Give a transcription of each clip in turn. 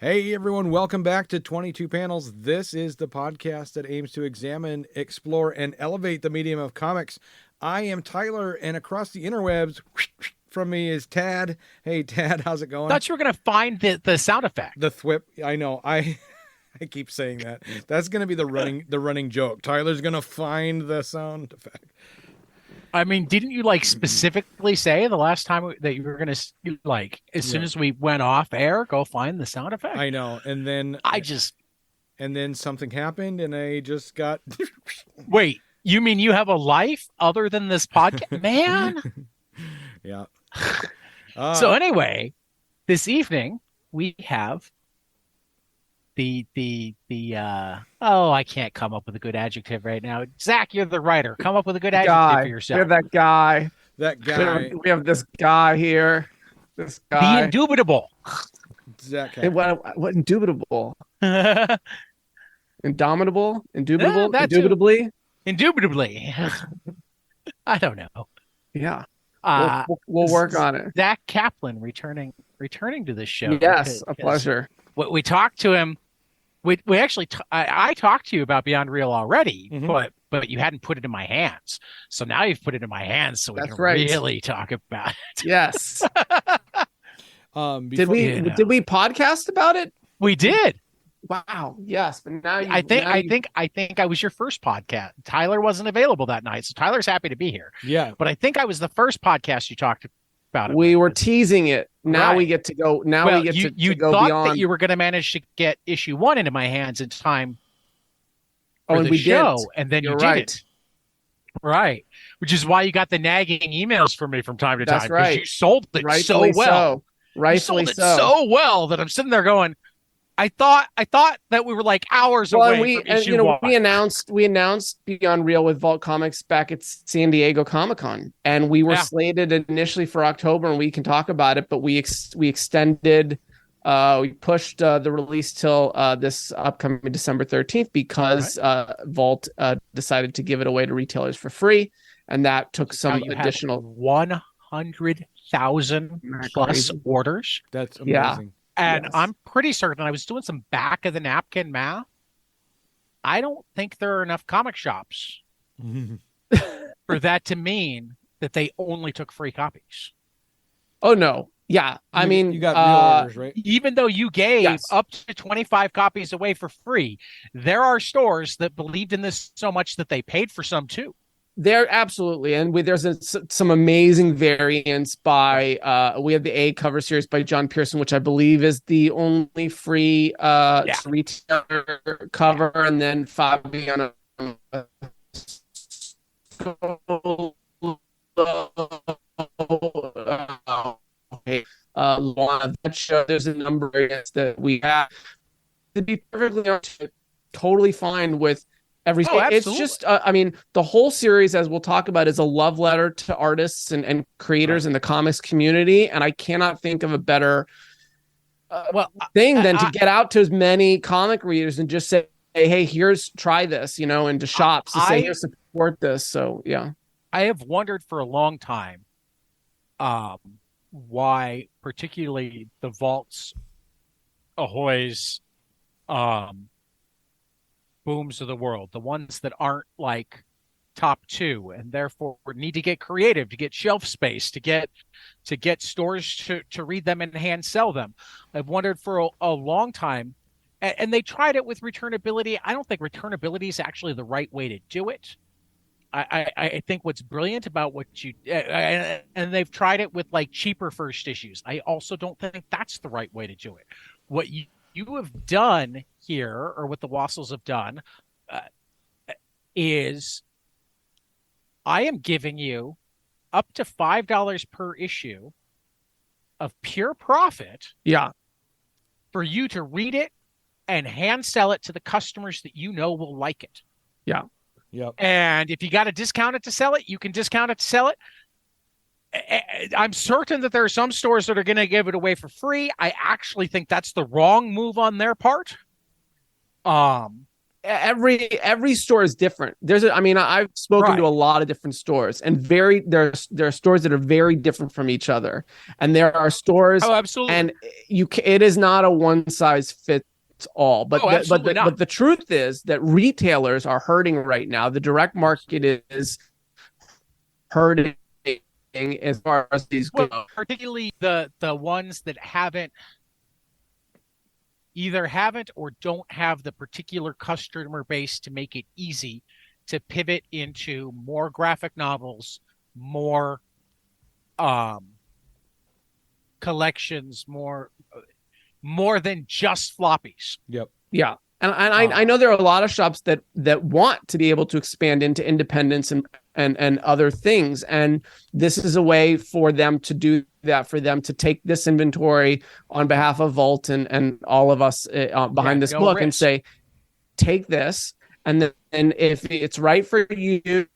Hey everyone, welcome back to 22 Panels. This is the podcast that aims to examine, explore, and elevate the medium of comics. I am Tyler, and across the interwebs from me is Tad. Hey Tad, how's it going? Thought you were gonna find the sound effect. The thwip. I know. I keep saying that. That's gonna be the running joke. Tyler's gonna find the sound effect. I mean, didn't you specifically say the last time that you were gonna as soon Yeah, as we went off air, go find the sound effect? I know. I just And then something happened, and I just got. Wait. You mean you have a life other than this podcast, man? Yeah. So anyway, this evening we have I can't come up with a good adjective right now. Zach, you're the writer. Come up with a good adjective for Guy. We yourself. have that guy. That We have, guy, we have this guy here. This The guy. indubitable. Zack Hey, Kaplan. what indubitable? Indomitable? Yeah, Indubitable? that too. Indubitably? Indubitably. I don't know. Yeah. Uh, We'll work on it. Zach Kaplan returning to this show. Yes, a pleasure. We talked to him. We actually I talked to you about Beyond Real already, Mhm. but you hadn't put it in my hands. So now you've put it in my hands, so we That's can right. really talk about it. Yes. Did Before, we Yeah. did we podcast about it? We did. Wow. Yes, but now I think I was your first podcast. Tyler wasn't available that night, so Tyler's happy to be here. yeah, But I think I was the first podcast you talked about it. we were teasing it. Now we Right. get to go. Now Well, we get you to go thought beyond. that you were going to manage to get issue 1 into my hands in time for and the we show, didn't. and then You're you right. didn't. Right. Which is why you got the nagging emails from me from time to That's time, because right. you sold it so Rightfully well. so. Rightfully You sold it so. so well that I'm sitting there going, I thought that we were like hours Well, away from and issue 1. we announced Beyond Real with Vault Comics back at San Diego Comic-Con, and we were Yeah. slated initially for October, and we can talk about it, but we extended, we pushed the release till this upcoming December 13th because Vault decided to give it away to retailers for free, and that took Now some you additional. have 100,000 plus Crazy. orders. that's Yeah. amazing. And Yes. I'm pretty certain I was doing some back of the napkin math. I don't think there are enough comic shops for that to mean that they only took free copies. Oh no, yeah, I mean, you got real orders, right? Even though you gave Yes. up to 25 copies away for free, there are stores that believed in this so much that they paid for some too. There absolutely, and there's some amazing variants by we have the A cover series by John Pearson, which I believe is the only free retailer cover, and then Fabian that show. There's a number of variants that we have. To be perfectly honest, totally fine with every. Oh, It's absolutely. just, I mean, the whole series, as we'll talk about, is a love letter to artists and creators in the comics community, and I cannot think of a better Well, thing than to I- get out to as many comic readers and just say, hey, here's try this, and to shops to say, I- here, support this. So yeah, I have wondered for a long time why particularly the Vaults, Ahoy's, Booms of the world, the ones that aren't like top 2 and therefore need to get creative to get shelf space, to get stores to read them and hand sell them. I've wondered for a long time, and they tried it with returnability. I don't think returnability is actually the right way to do it. I think what's brilliant about what you and they've tried it with like cheaper first issues. I also don't think that's the right way to do it. What you have done here, or what the Wassels have done, is I am giving you up to $5 per issue of pure profit yeah, for you to read it and hand sell it to the customers that you know will like it. yeah. Yep. And if you got to discount it to sell it, you can discount it to sell it. I'm certain that there are some stores that are going to give it away for free. I actually think that's the wrong move on their part. every store is different. I've spoken to a lot of different stores, and there are stores that are very different from each other, and there are stores. Oh, absolutely. And it is not a one size fits all. But but the truth is that retailers are hurting right now. The direct market is hurting as far as these go. Particularly the ones that either haven't or don't have the particular customer base to make it easy to pivot into more graphic novels, more collections, more than just floppies. Yep. Yeah. And I know there are a lot of shops that want to be able to expand into independence and other things. And this is a way for them to do that, for them to take this inventory on behalf of Vault and all of us behind this book and say, take this. And then if it's right for you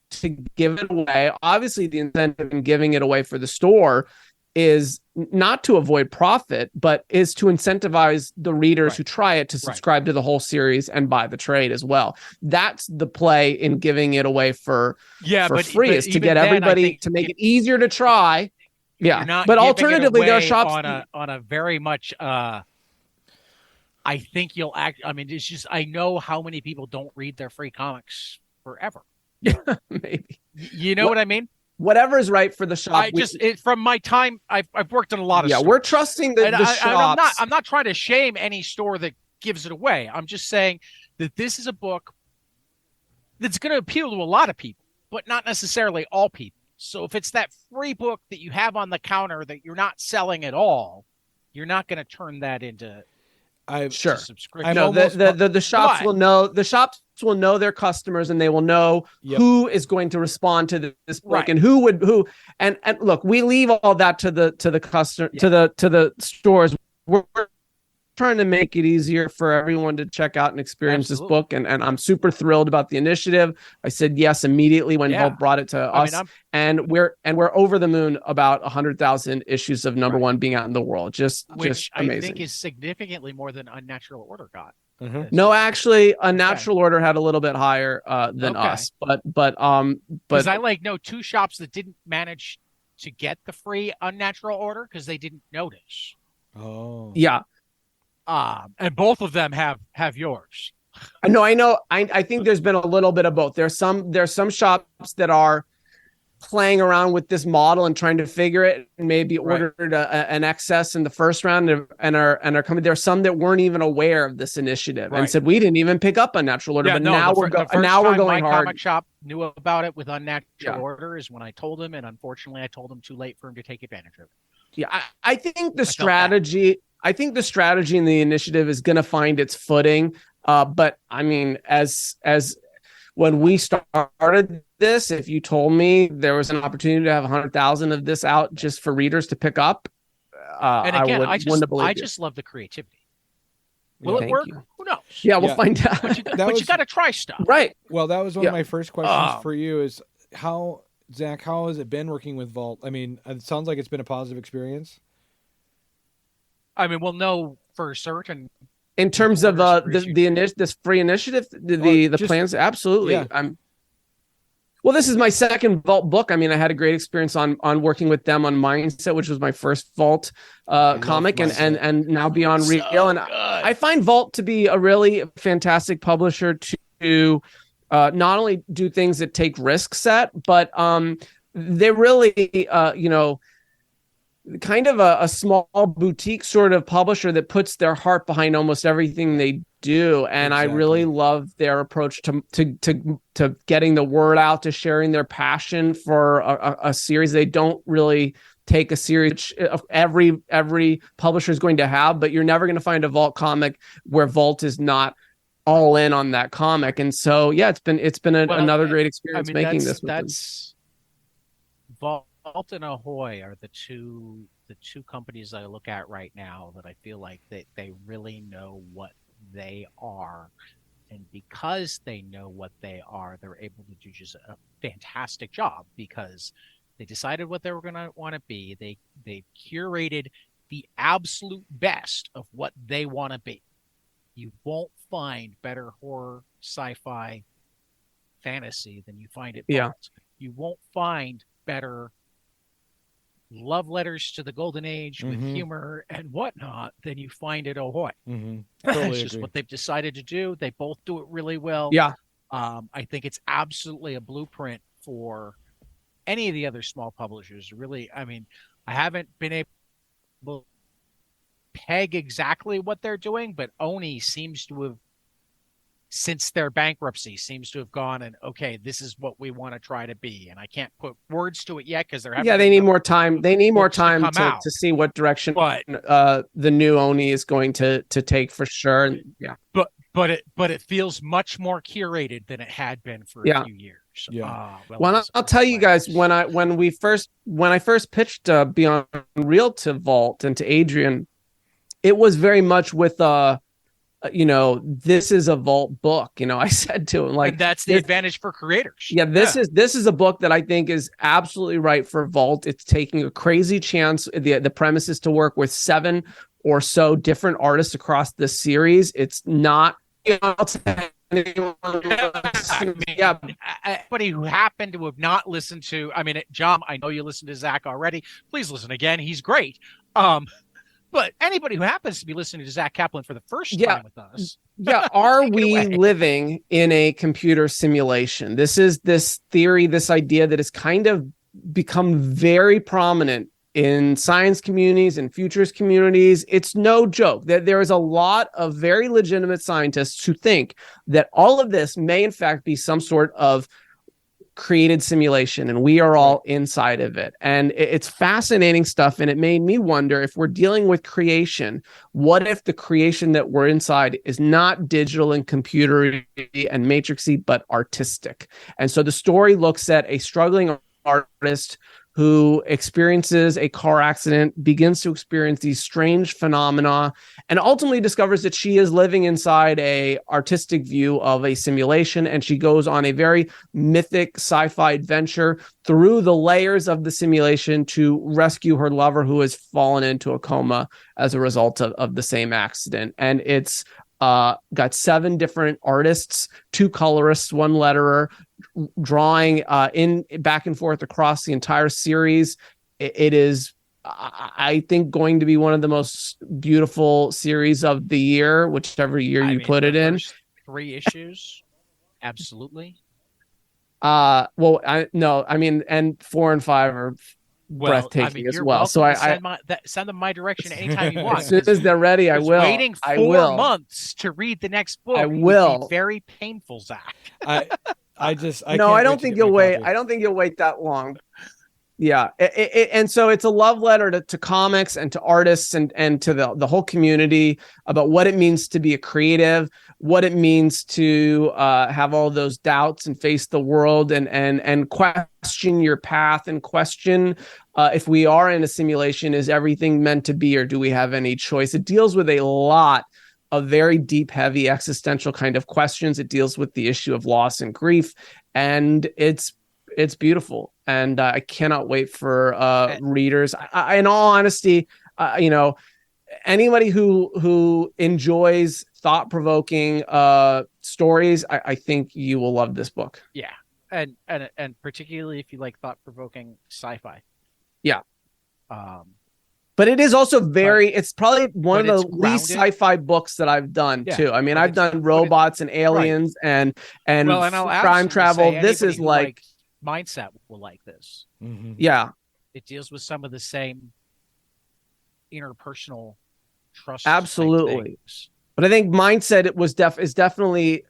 to give it away, obviously the incentive in giving it away for the store is not to avoid profit, but is to incentivize the readers who try it to subscribe to the whole series and buy the trade as well. That's the play in giving it away for free, is to get everybody to make it easier to try. Yeah, but alternatively, there are shops on a very much. I think you'll act. I mean, it's just I know how many people don't read their free comics forever. Yeah, maybe. You know what I mean? Whatever is right for the shop. From my time, I've worked in a lot of stores. We're trusting the shops. I'm not trying to shame any store that gives it away. I'm just saying that this is a book that's going to appeal to a lot of people, but not necessarily all people. So if it's that free book that you have on the counter that you're not selling at all, you're not going to turn that into subscription. No, the shops will know. The shops will know their customers, and they will know who is going to respond to this book and who. And look, we leave all that to the customer, to the stores. We're trying to make it easier for everyone to check out and experience this book, and I'm super thrilled about the initiative. I said yes immediately when Vault brought it to us, and we're over the moon about 100,000 issues of number one being out in the world. Just amazing. I think is significantly more than Unnatural Order got. Mm-hmm. No, actually, Unnatural Order had a little bit higher than us, but I know two shops that didn't manage to get the free Unnatural Order because they didn't notice. Oh, yeah. And both of them have yours. No, I know. I think there's been a little bit of both. There's some shops that are playing around with this model and trying to figure it, and maybe ordered an excess in the first round and are coming. There's some that weren't even aware of this initiative and said we didn't even pick up Unnatural Order, but now we're going hard. Comic shop knew about it with Unnatural Order is when I told him, and unfortunately I told him too late for him to take advantage of it. Yeah, I think the strategy. I think the strategy in the initiative is going to find its footing. But I mean, as when we started this, if you told me there was an opportunity to have 100,000 of this out just for readers to pick up, and again, I wouldn't believe I just love the creativity. Will it work? Who knows? Yeah, we'll find out. But you got to try stuff, right? Well, that was one of my first questions for you: is Zach, how has it been working with Vault? I mean, it sounds like it's been a positive experience. I mean, we'll know for certain. In terms of this free initiative, the plans, absolutely. Yeah. Well, this is my second Vault book. I mean, I had a great experience on working with them on Mindset, which was my first Vault comic, and now Beyond Real. And I find Vault to be a really fantastic publisher to not only do things that take risks at, but they really, kind of a small boutique sort of publisher that puts their heart behind almost everything they do. And I really love their approach to getting the word out, to sharing their passion for a series. They don't really take a series every publisher is going to have, but you're never going to find a Vault comic where Vault is not all in on that comic. And so, it's been another great experience making this. That's Vault and Ahoy are the two companies I look at right now that I feel like they really know what they are, and because they know what they are, they're able to do just a fantastic job because they decided what they were going to want to be. They curated the absolute best of what they want to be. You won't find better horror, sci-fi, fantasy than you find at Vault. Yeah. You won't find better love letters to the golden age with humor and whatnot than you find at Ahoy. Totally It's just agree. what they've decided to do. They both do it really well. Yeah. I think it's absolutely a blueprint for any of the other small publishers. Really, I mean, I haven't been able to peg exactly what they're doing, but Oni seems to have, since their bankruptcy, seems to have gone and, okay, this is what we want to try to be. And I can't put words to it yet because they're having they need more time. They need more time to to see what direction But the new Oni is going to take for sure. And, yeah. but it feels much more curated than it had been for a few years. Well, I'll tell you guys, when I first pitched Beyond Real to Vault and to Adrian, it was very much with this is a Vault book. I said to him, like, and that's the advantage for creators. Yeah, this is a book that I think is absolutely right for Vault. It's taking a crazy chance. The premise is to work with 7 or so different artists across this series. It's not anybody who happened to have not listened to, John, I know you listened to Zack already. Please listen again. He's great. But anybody who happens to be listening to Zack Kaplan for the first time with us. Are we living in a computer simulation? This is this theory, this idea that has kind of become very prominent in science communities and futures communities. It's no joke that there is a lot of very legitimate scientists who think that all of this may in fact be some sort of created simulation, and we are all inside of it. And it's fascinating stuff. And it made me wonder, if we're dealing with creation, what if the creation that we're inside is not digital and computery and matrixy, but artistic? And so the story looks at a struggling artist who experiences a car accident, begins to experience these strange phenomena, and ultimately discovers that she is living inside a artistic view of a simulation. And she goes on a very mythic sci-fi adventure through the layers of the simulation to rescue her lover, who has fallen into a coma as a result of the same accident. And it's got 7 different artists, 2 colorists, 1 letterer, drawing in back and forth across the entire series. It is, I think, going to be one of the most beautiful series of the year, whichever year you put it in. 3 issues, absolutely. And 4 and 5 are breathtaking as well. So I send them my direction anytime you want. As soon as they're ready, I will. Waiting 4 months to read the next book. I will. Would be very painful, Zack. I don't think you'll wait. I don't think you'll wait that long. Yeah. And so it's a love letter to comics and to artists and to the whole community about what it means to be a creative, what it means to have all those doubts and face the world and question your path and question if we are in a simulation, is everything meant to be, or do we have any choice? It deals with a lot of very deep, heavy, existential kind of questions. It deals with the issue of loss and grief, and it's beautiful. And I cannot wait for readers. In all honesty, anybody who enjoys thought-provoking stories, I think you will love this book. Yeah, and particularly if you like thought-provoking sci-fi. Yeah. But it is also it's probably one of the least sci-fi books that I've done too. I mean, I've done robots and aliens and crime travel. This is like Mindset will like this. Mm-hmm. Yeah. It deals with some of the same interpersonal trust. Absolutely. But I think Mindset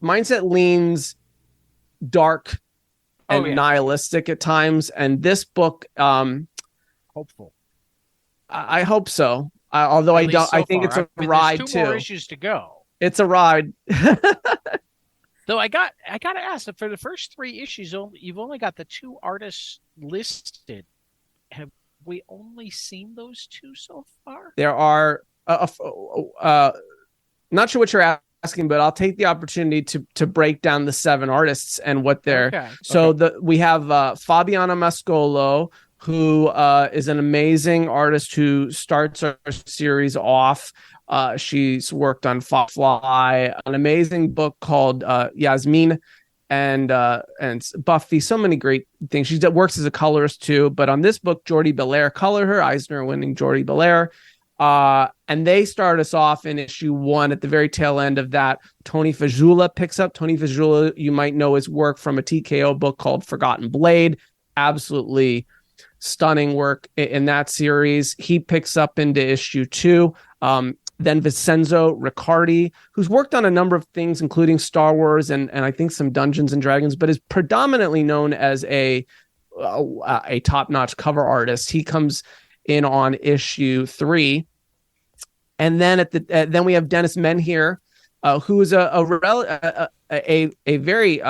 Mindset leans dark and nihilistic at times. And this book, hopeful. I hope so. Although I don't, I think it's a ride there's too. 2 more issues to go. It's a ride. Though I got to ask, for the first 3 issues, you've only got the 2 artists listed. Have we only seen those 2 so far? There are, not sure what you're asking, but I'll take the opportunity to break down the 7 artists and what they're. Okay. So we have Fabiana Mascolo, who is an amazing artist who starts our series off She's worked on Firefly, an amazing book called Yasmin, and Buffy. So many great things. She works as a colorist too. But on this book, Jordi Belair colored her, Eisner-winning Jordi Belair. And they start us off in issue 1 at the very tail end of that. Tony Fajula picks up. Tony Fajula, you might know his work from a TKO book called Forgotten Blade. Absolutely stunning work in that series. He picks up into issue 2. Then Vincenzo Riccardi, who's worked on a number of things, including Star Wars and I think some Dungeons and Dragons, but is predominantly known as a top-notch cover artist. He comes in on issue 3. And then then we have Dennis Menhier, who is a very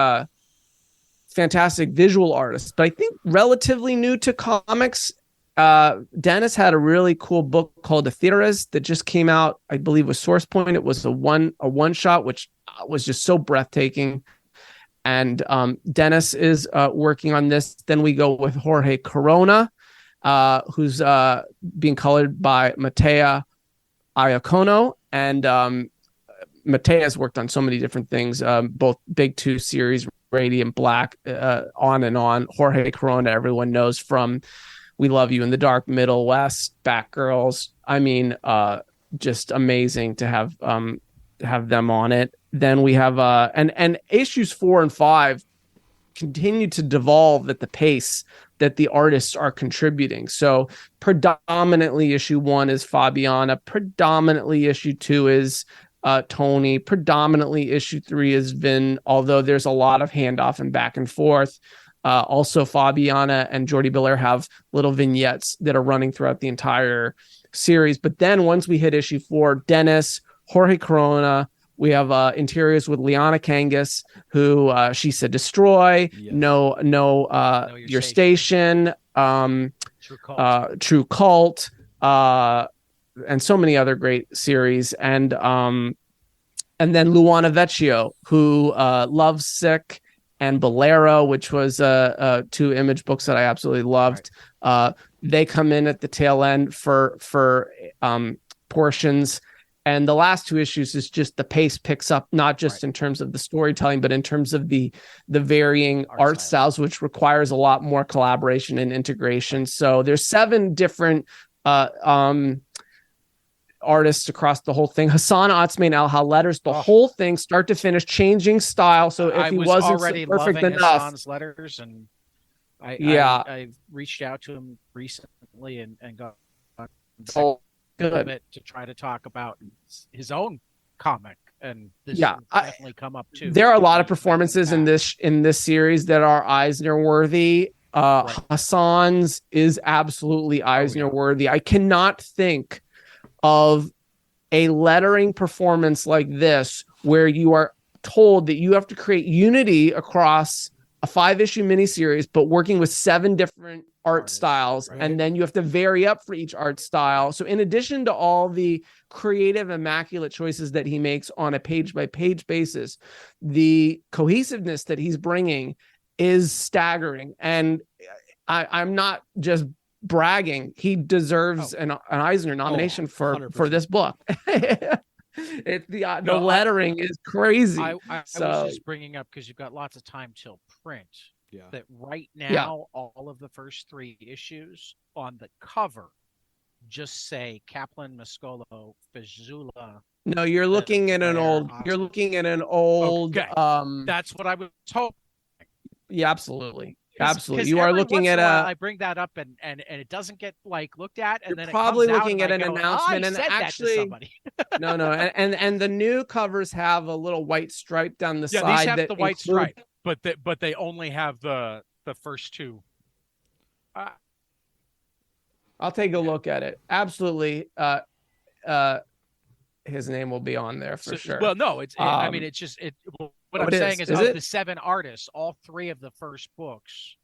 fantastic visual artist, but I think relatively new to comics. Dennis had a really cool book called Aetheris that just came out, I believe, with Source Point. It was a one shot, which was just so breathtaking. And Dennis is working on this. Then we go with Jorge Corona, who's being colored by Matea Iacono. And Matea has worked on so many different things, both Big 2 series, Radiant Black, on and on. Jorge Corona, everyone knows from We Love You in the Dark Middle West, Batgirls. I mean, just amazing to have them on it. Then we have and issues 4 and 5 continue to devolve at the pace that the artists are contributing. So predominantly issue 1 is Fabiana, predominantly issue 2 is Tony, predominantly issue 3 is Vin, although there's a lot of handoff and back and forth. Also, Fabiana and Jordi Belair have little vignettes that are running throughout the entire series. But then once we hit issue 4, Dennis, Jorge Corona, we have interiors with Liana Kangas, who she said destroy, Yes. know your station, True Cult, and so many other great series. And then Luana Vecchio, who Love Sick and Bolero, which was 2 Image books that I absolutely loved. Right. They come in at the tail end for portions. And the last 2 issues is just the pace picks up, not just in terms of the storytelling, but in terms of the varying art styles, which requires a lot more collaboration and integration. So there's 7 different artists across the whole thing. Hassan Otsmane Al letters the whole thing, start to finish, changing style. So if he wasn't already perfect loving enough, Hassan's letters, and I reached out to him recently and got good bit to try to talk about his own comic, and this will definitely come up too. There are a lot of performances in this series that are Eisner worthy. Right. Hassan's is absolutely Eisner worthy. I cannot think of a lettering performance like this where you are told that you have to create unity across a 5-issue miniseries, but working with 7 different art styles, right? And then you have to vary up for each art style. So in addition to all the creative, immaculate choices that he makes on a page-by-page basis, the cohesiveness that he's bringing is staggering. And I'm not just bragging. He deserves an Eisner nomination for this book. The lettering is crazy. I was just bringing up, because you've got lots of time till print. Yeah. That right now, all of the first 3 issues on the cover just say Kaplan, Mascolo, Fajula. No, you're looking at an old. You're looking at an old. Okay. That's what I was told. Yeah, absolutely. Absolutely. You are looking at I bring that up and it doesn't get looked at, and you're then probably it comes looking out at an announcement, and actually somebody. no, and the new covers have a little white stripe down the side. These have the white stripe, but they only have the first 2. I'll take a look at it. Absolutely. His name will be on there for sure. Well, no, it's I mean, it's just what I'm saying is of the 7 artists, all 3 of the first books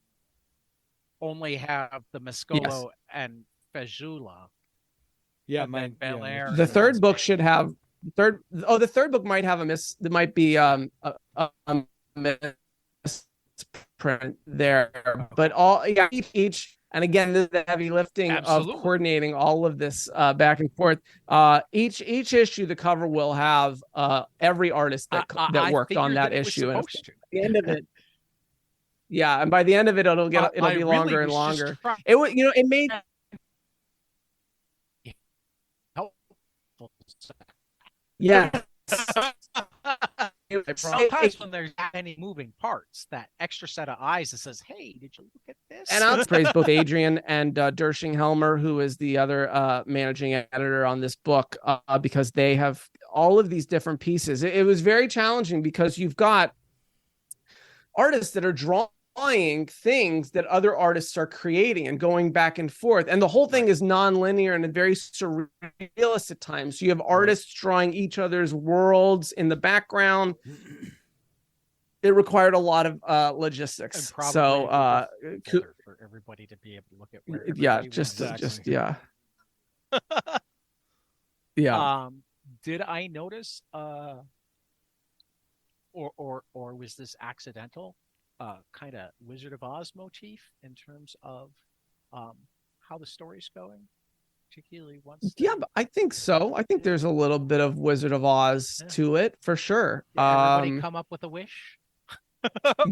only have the Mascolo and Fajula. Yeah, Belair. The third book should have the third book might have there might be a misprint there, but each And again, the heavy lifting Absolutely. of coordinating all of this back and forth. Each issue, the cover will have every artist that worked on that issue. And at the end of it, yeah, and by the end of it, it'll be longer and longer. It would, it made helpful. Yeah. Sometimes when there's any moving parts, that extra set of eyes that says, "Hey, did you look at this?" And I'll praise both Adrian and Dershing-Helmer, who is the other managing editor on this book, because they have all of these different pieces. It was very challenging because you've got artists that are drawing things that other artists are creating and going back and forth. And the whole thing is non-linear and very surrealist at times. So you have artists drawing each other's worlds in the background. It required a lot of logistics. So for everybody to be able to look at where yeah. Did I notice or was this accidental? Kind of Wizard of Oz motif in terms of how the story's going, particularly once. Yeah, but I think so. I think there's a little bit of Wizard of Oz to it for sure. Everybody come up with a wish. I'm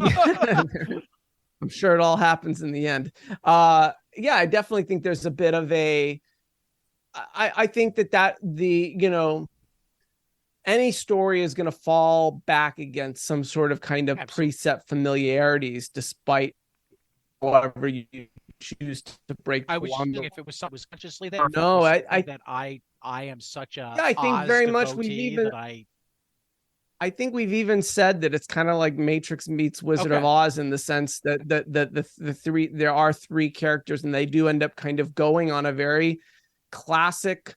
sure it all happens in the end. Yeah, I definitely think there's a bit of a. I think that any story is going to fall back against some sort of kind of preset familiarities, despite whatever you choose to break. I was thinking if it was subconsciously there. No, I am such a. Yeah, I think Oz very much we've even. I think we've even said that it's kind of like Matrix meets Wizard of Oz in the sense that there are three characters and they do end up kind of going on a very classic,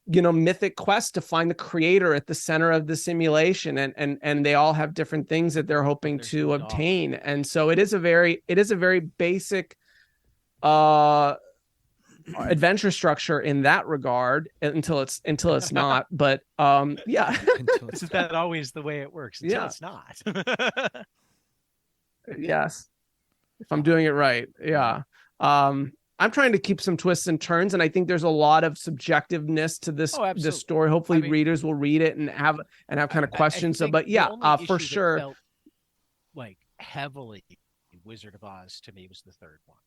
mythic quest to find the creator at the center of the simulation, and they all have different things that they're hoping to obtain. And so it is a very basic adventure structure in that regard until it's not. But yeah. Isn't that always the way it works? Until it's not. Yes. If I'm doing it right. Yeah. I'm trying to keep some twists and turns, and I think there's a lot of subjectiveness to this story. Hopefully, readers will read it and have kind of questions. But yeah, for sure. Felt like heavily Wizard of Oz to me was the third one.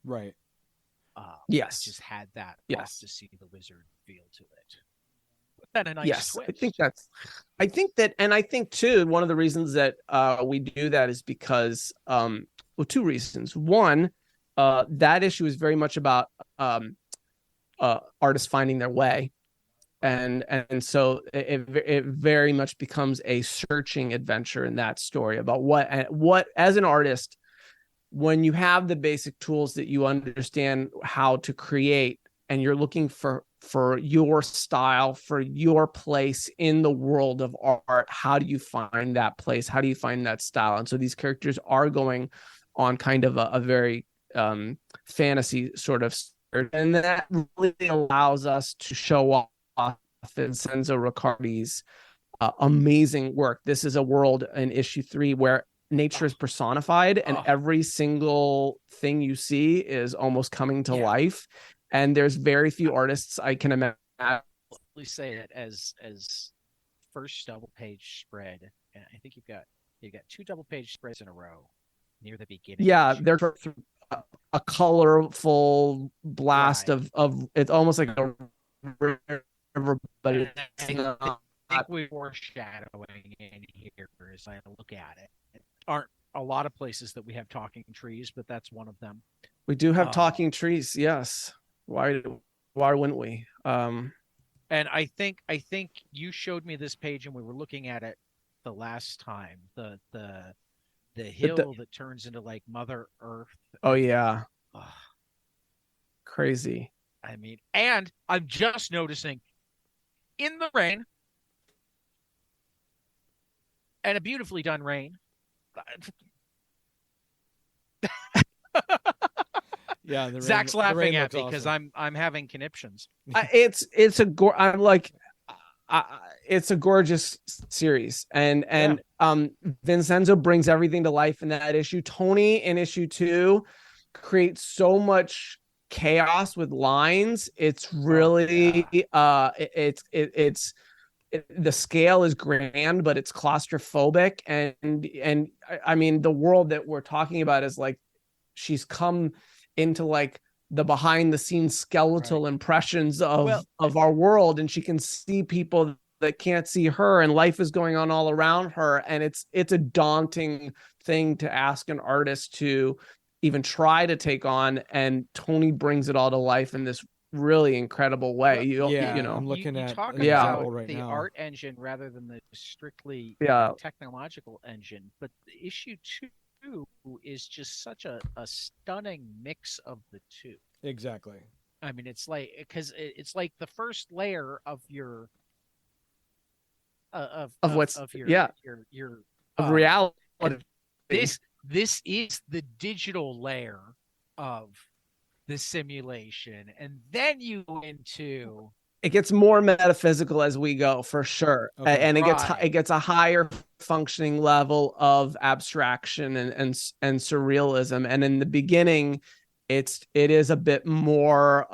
Right. Yes. Just had that. Yes. To see the wizard feel to it. But then a nice twist. I think too, one of the reasons that we do that is because two reasons. One. That issue is very much about artists finding their way, and so it very much becomes a searching adventure in that story about what as an artist, when you have the basic tools that you understand how to create, and you're looking for your style, for your place in the world of art, how do you find that place? How do you find that style? And so these characters are going on kind of a very fantasy sort of, and that really allows us to show off Vincenzo Riccardi's amazing work. This is a world in issue 3 where nature is personified, and every single thing you see is almost coming to life. And there's very few artists I can imagine. We say it as first double page spread, and I think you've got 2 double page spreads in a row near the beginning. Yeah, they're a colorful blast of it's almost like a river, but it's not. I think we're foreshadowing in here as I look at it. There aren't a lot of places that we have talking trees, but that's one of them. We do have talking trees, yes. Why wouldn't we? And I think you showed me this page and we were looking at it the last time. The hill that turns into like Mother Earth. Oh yeah. Crazy. I mean, and I'm just noticing in the rain, and a beautifully done rain. Yeah, Zach's laughing at me because I'm having conniptions. It's a gorgeous series, and Vincenzo brings everything to life in that issue. Tony in issue 2 create so much chaos with lines. It's really it's the scale is grand, but it's claustrophobic. And I mean, the world that we're talking about is like, she's come into like the behind the scenes skeletal impressions of our world, and she can see people that can't see her, and life is going on all around her. And it's a daunting thing to ask an artist to even try to take on. And Tony brings it all to life in this really incredible way. I'm looking at talk an about example right the now. art engine rather than the strictly technological engine, but the issue too is just such a stunning mix of the two. Exactly. I mean, it's like, because it's like the first layer of your of reality. This is the digital layer of the simulation, and then you go into, it gets more metaphysical as we go, for sure. Okay. And it gets a higher functioning level of abstraction and surrealism. And in the beginning, it is a bit more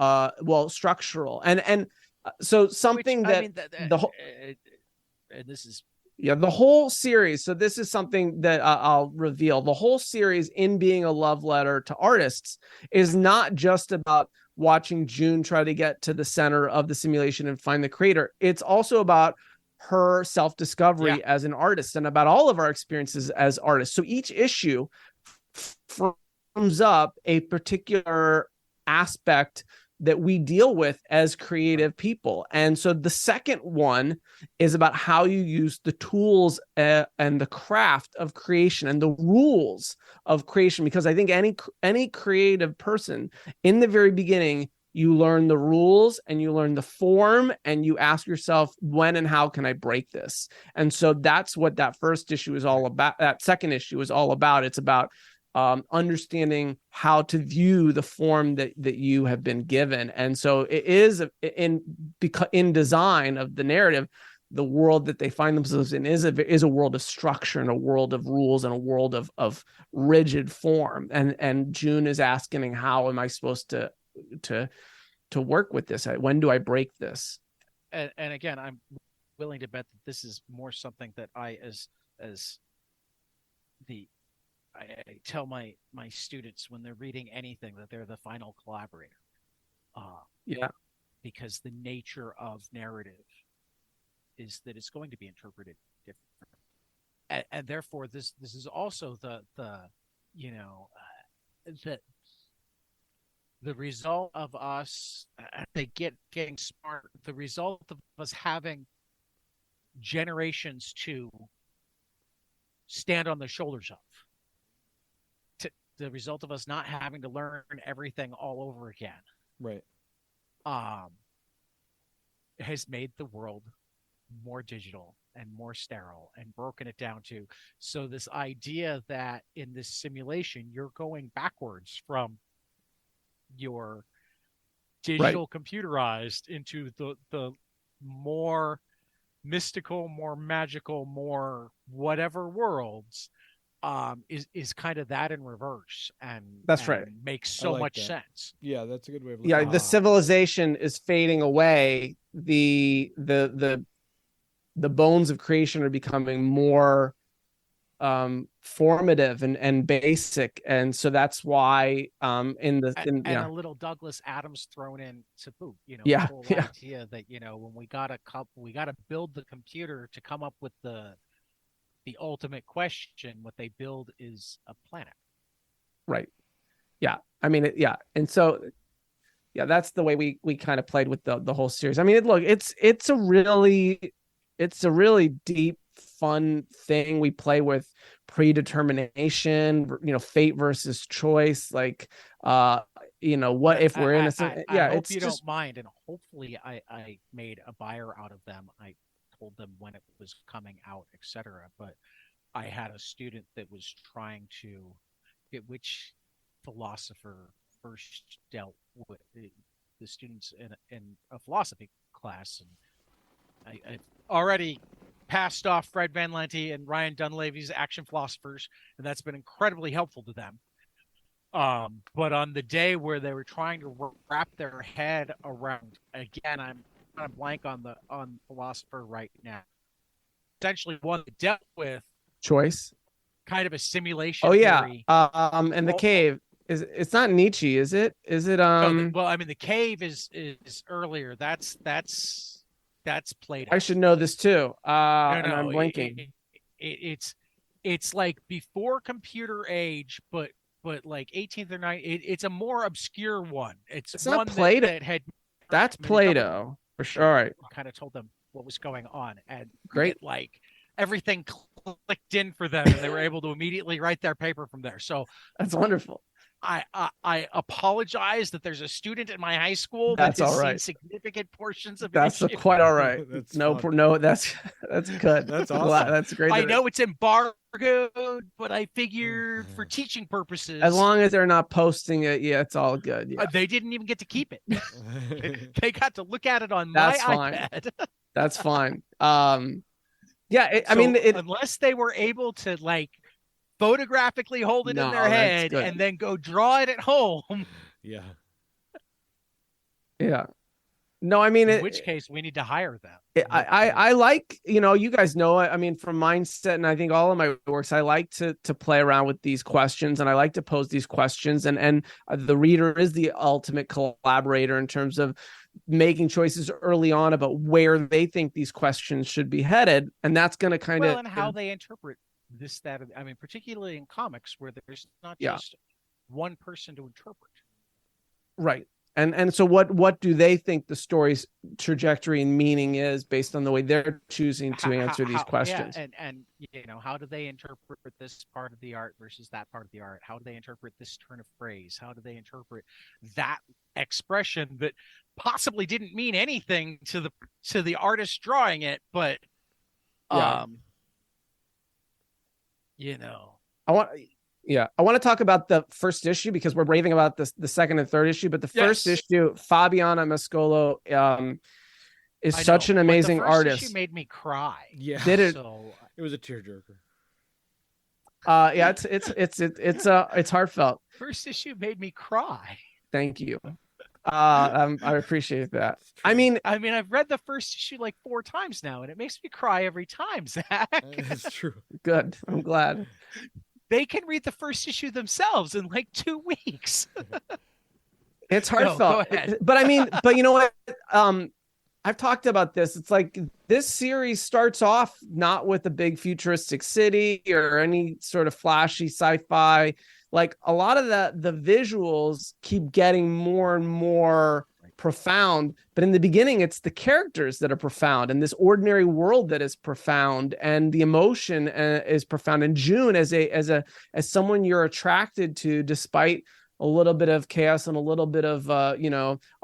structural. And so something the whole, and this is the whole series. So this is something that I'll reveal. The whole series, in being a love letter to artists, is not just about watching June try to get to the center of the simulation and find the creator. It's also about her self-discovery as an artist, and about all of our experiences as artists. So each issue firms up a particular aspect that we deal with as creative people. And so the second one is about how you use the tools and the craft of creation and the rules of creation. Because I think any creative person, in the very beginning, you learn the rules and you learn the form, and you ask yourself, when and how can I break this? And so that's what that first issue is all about. That second issue is all about. It's about understanding how to view the form that you have been given. And so it is in design of the narrative, the world that they find themselves in is a world of structure, and a world of rules, and a world of rigid form. And June is asking, how am I supposed to work with this? When do I break this? And again, I'm willing to bet that this is more something that I tell my students when they're reading anything, that they're the final collaborator. Because the nature of narrative is that it's going to be interpreted differently, and therefore this is also the result of us getting smart, the result of us having generations to stand on the shoulders of. The result of us not having to learn everything all over again, right, has made the world more digital and more sterile, and broken it down to, so this idea that in this simulation you're going backwards from your digital computerized into the more mystical, more magical, more whatever worlds, is kind of that in reverse, and makes so much sense. Yeah, that's a good way of looking at it. The civilization is fading away. The bones of creation are becoming more formative and basic, and so that's why a little Douglas Adams thrown in to boot. The whole idea that when we got to build the computer to come up with the ultimate question. What they build is a planet. Right. Yeah. I mean, and so that's the way we kind of played with the whole series. I mean, it's a really deep, fun thing. We play with predetermination, fate versus choice. Like, what if we're innocent? I hope you don't mind, and hopefully I made a buyer out of them. I told them when it was coming out, etc. But I had a student that was trying to get which philosopher first dealt with the students in a philosophy class, and I already passed off Fred Van Lente and Ryan Dunleavy's Action Philosophers, and that's been incredibly helpful to them. But on the day where they were trying to wrap their head around, again, I'm kind of blank on the philosopher right now. Essentially, one that dealt with Choice. kind of a simulation Oh yeah. theory. And the cave it's not Nietzsche, is it? Is it No, well, I mean, the cave is earlier. That's Plato. I should know this too. No, And I'm blinking. It's like before computer age, but like 18th or 19th. It's a more obscure one. It's not one Plato. that had. That's Plato for sure. All right. Kind of told them what was going on, and Great. like everything clicked in for them, and they were able to immediately write their paper from there. So that's wonderful. I apologize that there's a student in my high school that's that has all right. seen significant portions of that's issue. Quite all right. That's no, that's good. That's awesome. That's great. I know it's embargoed, but I figured for teaching purposes, as long as they're not posting it, yeah, it's all good. Yeah. They didn't even get to keep it. They got to look at it on that's my fine. iPad. That's fine. Yeah, I mean, unless they were able to like photographically hold it in their head and then go draw it at home. Yeah. Yeah. No, I mean, in which case we need to hire them. I like, you guys know, I mean, from mindset, and I think all of my works, I like to play around with these questions, and I like to pose these questions, and the reader is the ultimate collaborator in terms of making choices early on about where they think these questions should be headed, and that's going to kind of and how they interpret this, that, I mean, particularly in comics where there's not just one person to interpret. Right. And so what do they think the story's trajectory and meaning is based on the way they're choosing to answer these questions? Yeah, and how do they interpret this part of the art versus that part of the art? How do they interpret this turn of phrase? How do they interpret that expression that possibly didn't mean anything to the artist drawing it, but I want to talk about the first issue because we're raving about the second and third issue, but the first issue, Fabiana Mascolo is such an amazing artist. Issue made me cry. Yeah, did it? It was a tearjerker. Yeah, it's heartfelt. First issue made me cry. Thank you. I appreciate that. I mean, I've read the first issue like 4 times now, and it makes me cry every time, Zach. That's true. Good. I'm glad. They can read the first issue themselves in like 2 weeks. It's heartfelt. But you know what? I've talked about this. It's like this series starts off not with a big futuristic city or any sort of flashy sci-fi. Like a lot of the visuals keep getting more and more profound, but in the beginning it's the characters that are profound and this ordinary world that is profound and the emotion is profound. And June as someone you're attracted to despite a little bit of chaos and a little bit of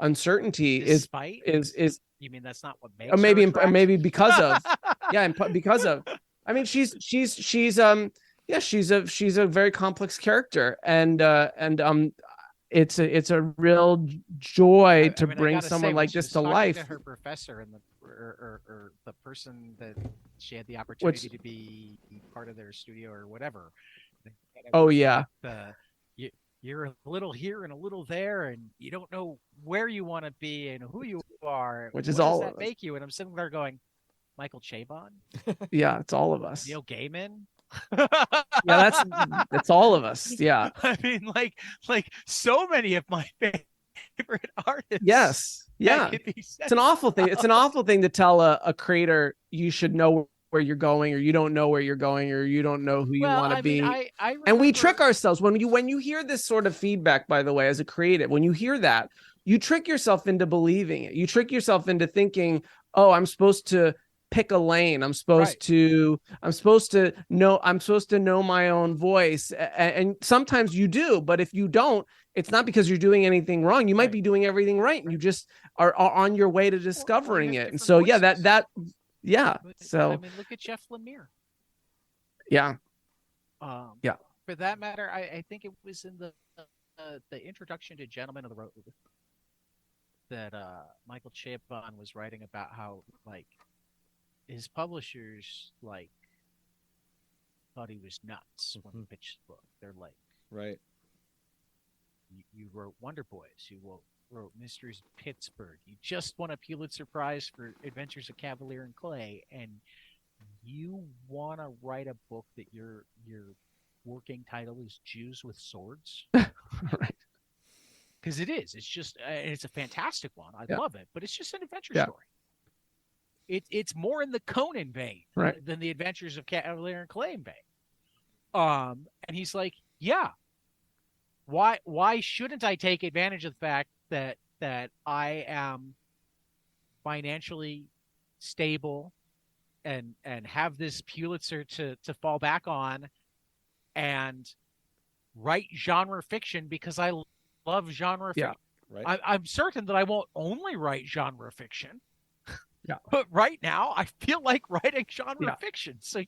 uncertainty is you mean that's not what makes or maybe because of because of I mean she's a very complex character and it's a real joy to bring someone like this to life. To her professor and the person that she had the opportunity to be part of their studio or whatever. Oh yeah. You're a little here and a little there, and you don't know where you want to be and who you are. Which is all does that make you? And I'm sitting there going, Michael Chabon? Yeah, it's all of us. Neil Gaiman? Yeah, that's all of us. Yeah. I mean, like so many of my favorite artists. Yes. Yeah. It's an awful thing. It's an awful thing to tell a creator you should know where you're going, or you don't know where you're going, or you don't know who you want to be. And we trick ourselves when you hear this sort of feedback, by the way, as a creative, when you hear that, you trick yourself into believing it. You trick yourself into thinking, oh, I'm supposed to pick a lane. I'm supposed to know my own voice. And sometimes you do, but if you don't, it's not because you're doing anything wrong. You might be doing everything right. And you just are on your way to discovering it. And so, yeah, yeah. So I mean, look at Jeff Lemire. Yeah. Yeah. For that matter, I think it was in the introduction to Gentlemen of the Road that Michael Chabon was writing about how like his publishers like thought he was nuts when he pitched the book. They're like, right. You wrote Wonder Boys. You wrote Mysteries of Pittsburgh. You just won a Pulitzer Prize for Adventures of Cavalier and Clay, and you want to write a book that your working title is Jews with Swords? Right. Because it is. It's just it's a fantastic one. I love it, but it's just an adventure story. It's more in the Conan vein than the Adventures of Cavalier and Clay vein. And he's like, yeah. Why shouldn't I take advantage of the fact that I am financially stable and have this Pulitzer to fall back on and write genre fiction because I love genre fiction. Yeah, right. I'm certain that I won't only write genre fiction. Yeah. But right now I feel like writing genre fiction. So,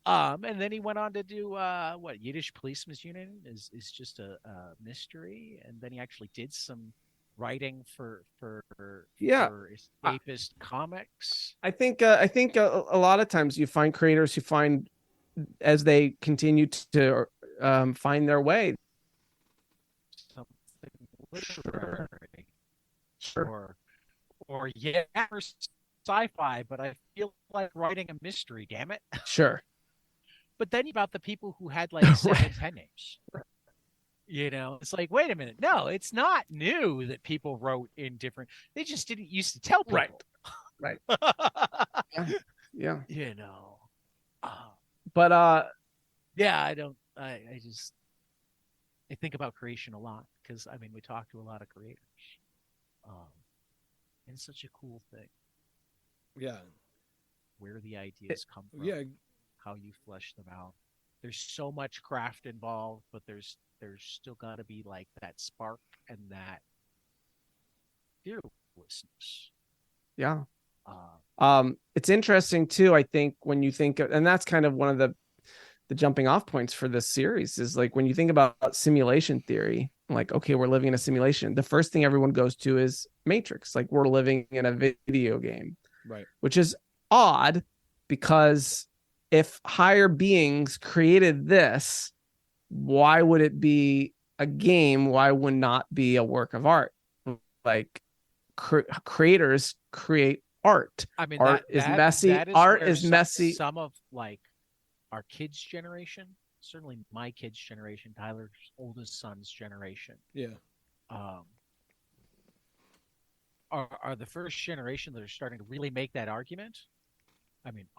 and then he went on to do Yiddish Policeman's Unit is just a mystery, and then he actually did some writing for escapist comics. I think a lot of times you find creators who find as they continue to find their way. Something literary. Sure. Or for sci-fi, but I feel like writing a mystery, damn it. Sure. But then about the people who had like 7 pen names. It's like, wait a minute. No, it's not new that people wrote in different. They just didn't used to tell people. Right. Yeah. But yeah, I don't. I think about creation a lot because we talk to a lot of creators. And it's such a cool thing. Yeah. Where the ideas come from. Yeah. How you flesh them out. There's so much craft involved, but there's still got to be like that spark and that fearlessness. Yeah. It's interesting too. I think when you think of, and that's kind of one of the jumping off points for this series is like when you think about simulation theory, like, okay, we're living in a simulation. The first thing everyone goes to is Matrix. Like we're living in a video game, right? Which is odd because if higher beings created this, why would it be a game? Why would not be a work of art? Like creators create art. Art is messy. Art is messy. Some of like our kids' generation, certainly my kids' generation, Tyler's oldest son's generation. Yeah. Are the first generation that are starting to really make that argument.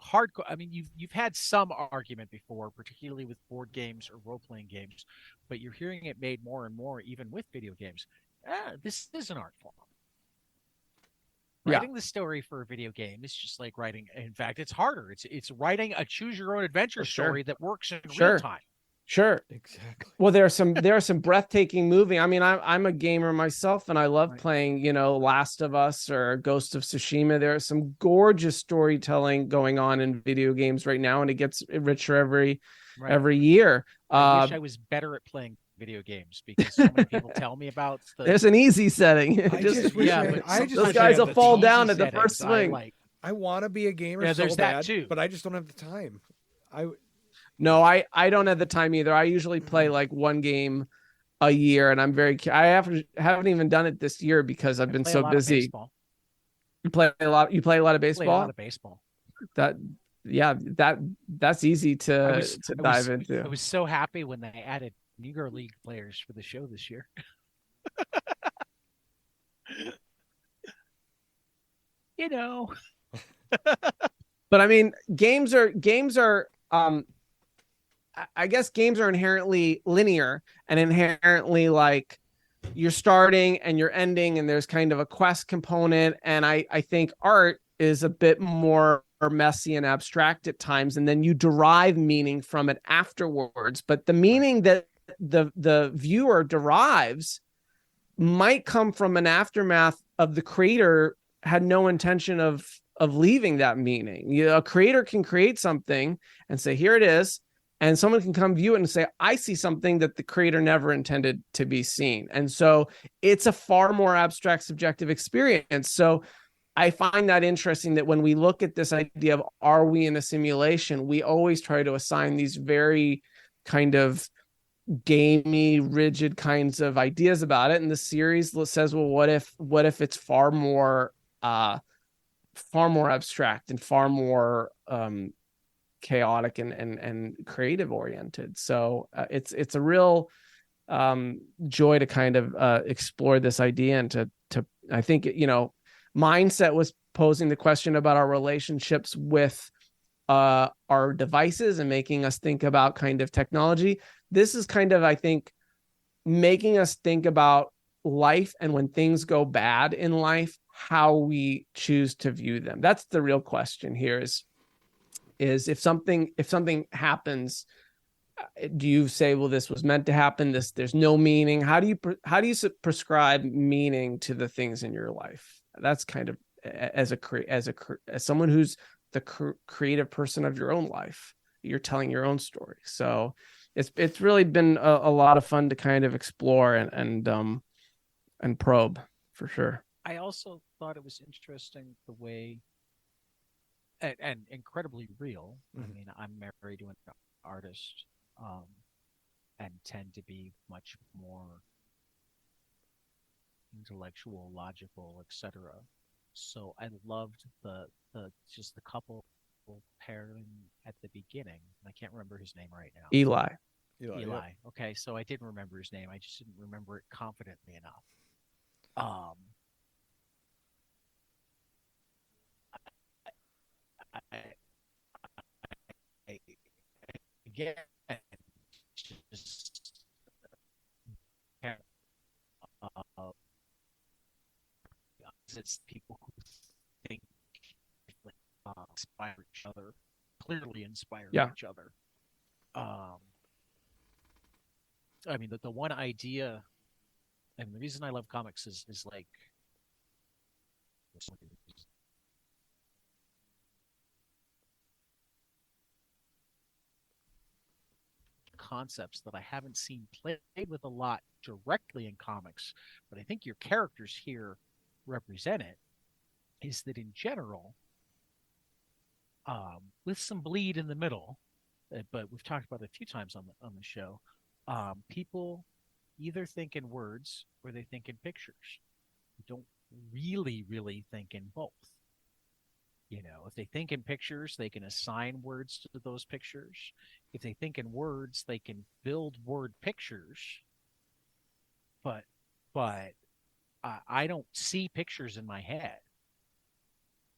Hardcore. You've had some argument before, particularly with board games or role-playing games, but you're hearing it made more and more, even with video games. This is an art form. Writing the story for a video game is just like writing. In fact, it's harder. It's writing a choose-your-own-adventure story that works in real time. Sure, exactly. Well, there are some breathtaking movie. I'm a gamer myself, and I love playing, Last of Us or Ghost of Tsushima. There are some gorgeous storytelling going on in video games right now, and it gets richer every year. I wish I was better at playing video games because so many people tell me about. There's an easy setting. Those guys will fall down at the first swing. I want to be a gamer so bad, but I just don't have the time. No, I don't have the time either. I usually play like one game a year, and I haven't even done it this year because I've been so busy. You play a lot. You play a lot of baseball. Play a lot of baseball. That's easy to dive into. I was so happy when they added Negro League players for the show this year. But games are. I guess games are inherently linear and inherently like you're starting and you're ending, and there's kind of a quest component. And I think art is a bit more messy and abstract at times, and then you derive meaning from it afterwards. But the meaning that the viewer derives might come from an aftermath of the creator had no intention of leaving that meaning. A creator can create something and say, here it is. And someone can come view it and say, I see something that the creator never intended to be seen. And so it's a far more abstract, subjective experience. So I find that interesting that when we look at this idea of, are we in a simulation, we always try to assign these very kind of gamey, rigid kinds of ideas about it. And the series says, well, what if it's far more abstract and far more chaotic and creative oriented. So it's a real joy to kind of explore this idea, and to I think, Mindset was posing the question about our relationships with our devices and making us think about kind of technology. This is kind of, I think, making us think about life, and when things go bad in life, how we choose to view them. That's the real question here, is if something happens, do you say, well, this was meant to happen, there's no meaning? How do you prescribe meaning to the things in your life? That's kind of, as someone who's the creative person of your own life, you're telling your own story. So it's really been a lot of fun to kind of explore and probe, for sure. I also thought it was interesting the way, and incredibly real. I mean, I'm married to an artist, and tend to be much more intellectual, logical, etc. So I loved the couple pairing at the beginning. I can't remember his name right now. Eli. Eli. Okay, so I didn't remember his name. I just didn't remember it confidently enough. Again, just it's people who think inspire each other, clearly inspire each other. I mean, the one idea, and the reason I love comics is like, concepts that I haven't seen played with a lot directly in comics, but I think your characters here represent it, is that in general, with some bleed in the middle, but we've talked about it a few times on the show, people either think in words or they think in pictures. They don't really think in both. If they think in pictures, they can assign words to those pictures. If they think in words, they can build word pictures. But I don't see pictures in my head.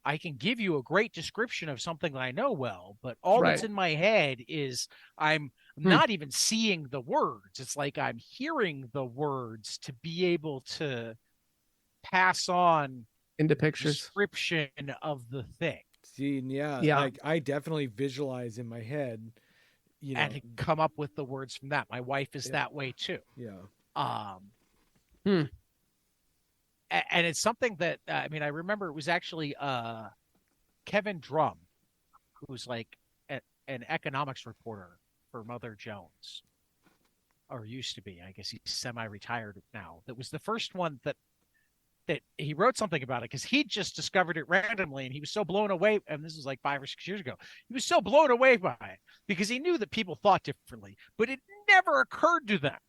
I can give you a great description of something that I know well, but all that's in my head is I'm not even seeing the words. It's like I'm hearing the words to be able to pass on into pictures description of the thing. See, like I definitely visualize in my head, and come up with the words from that. My wife is that way too. And it's something that I remember it was actually Kevin Drum, who's like an economics reporter for Mother Jones, or used to be. I guess he's semi-retired now. That was the first one that he wrote something about it, because he just discovered it randomly, and he was so blown away. And this was like 5 or 6 years ago. He was so blown away by it because he knew that people thought differently, but it never occurred to them.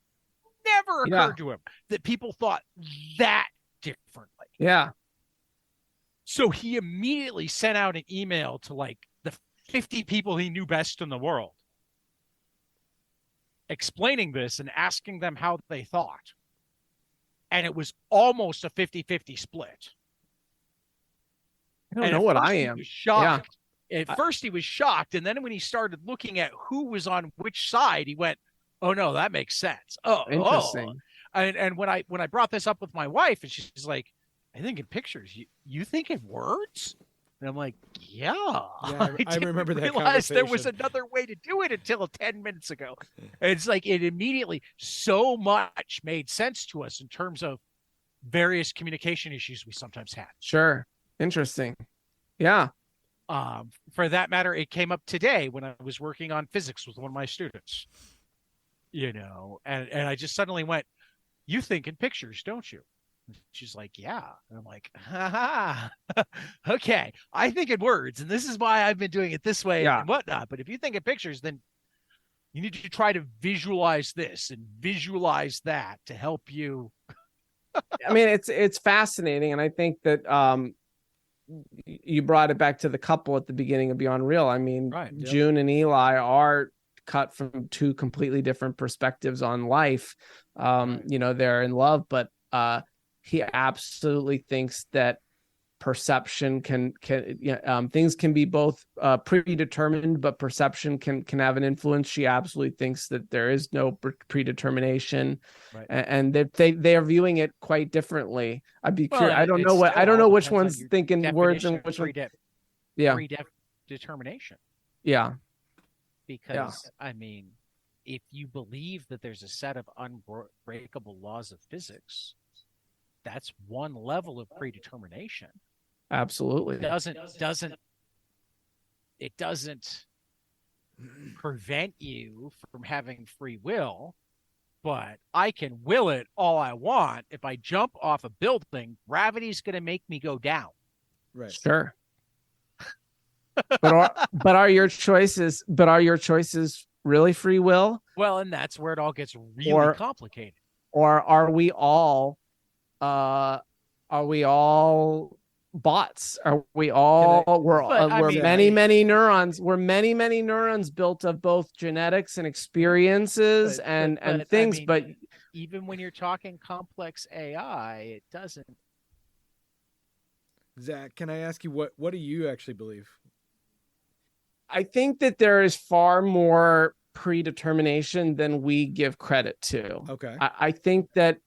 Never occurred to him that people thought that differently. Yeah. So he immediately sent out an email to like the 50 people he knew best in the world, explaining this and asking them how they thought. And it was almost a 50-50 split. I don't know what I am. He was shocked. Yeah. At first he was shocked. And then when he started looking at who was on which side, he went, oh no, that makes sense. Oh, interesting. And when I brought this up with my wife, and she's like, I think in pictures. You think in words? And I'm like, yeah. I remember that conversation. There was another way to do it until 10 minutes ago. And it's like it immediately so much made sense to us in terms of various communication issues we sometimes had. Sure. Interesting. Yeah. For that matter, it came up today when I was working on physics with one of my students. And I just suddenly went, you think in pictures, don't you? She's like, yeah. And I'm like, okay, I think in words, and this is why I've been doing it this way and whatnot. But if you think in pictures, then You need to try to visualize this and visualize that to help you. I mean, it's fascinating, and I think that you brought it back to the couple at the beginning of Beyond Real. I mean, Right, yep. June and Eli are cut from two completely different perspectives on life. Right. You know, they're in love, but he absolutely thinks that perception can things can be both predetermined, but perception can have an influence. She absolutely thinks that there is no predetermination, Right. and they are viewing it quite differently. I'd be curious. I don't It know which depends on one's your thinking words and definition of which one. Predetermination. Yeah. Because I mean, if you believe that there's a set of unbreakable laws of physics, that's one level of predetermination. Absolutely. It doesn't prevent you from having free will, but I can will it all I want. If I jump off a building, gravity's going to make me go down. Right. Sure. but are your choices really free will? Well, and that's where it all gets really complicated. Or are we all bots? Are we all we're many neurons? We're many neurons built of both genetics and experiences and things. I mean, but even when you're talking complex AI, it doesn't. Zach, can I ask you what do you actually believe? I think that there is far more predetermination than we give credit to. Okay. I think that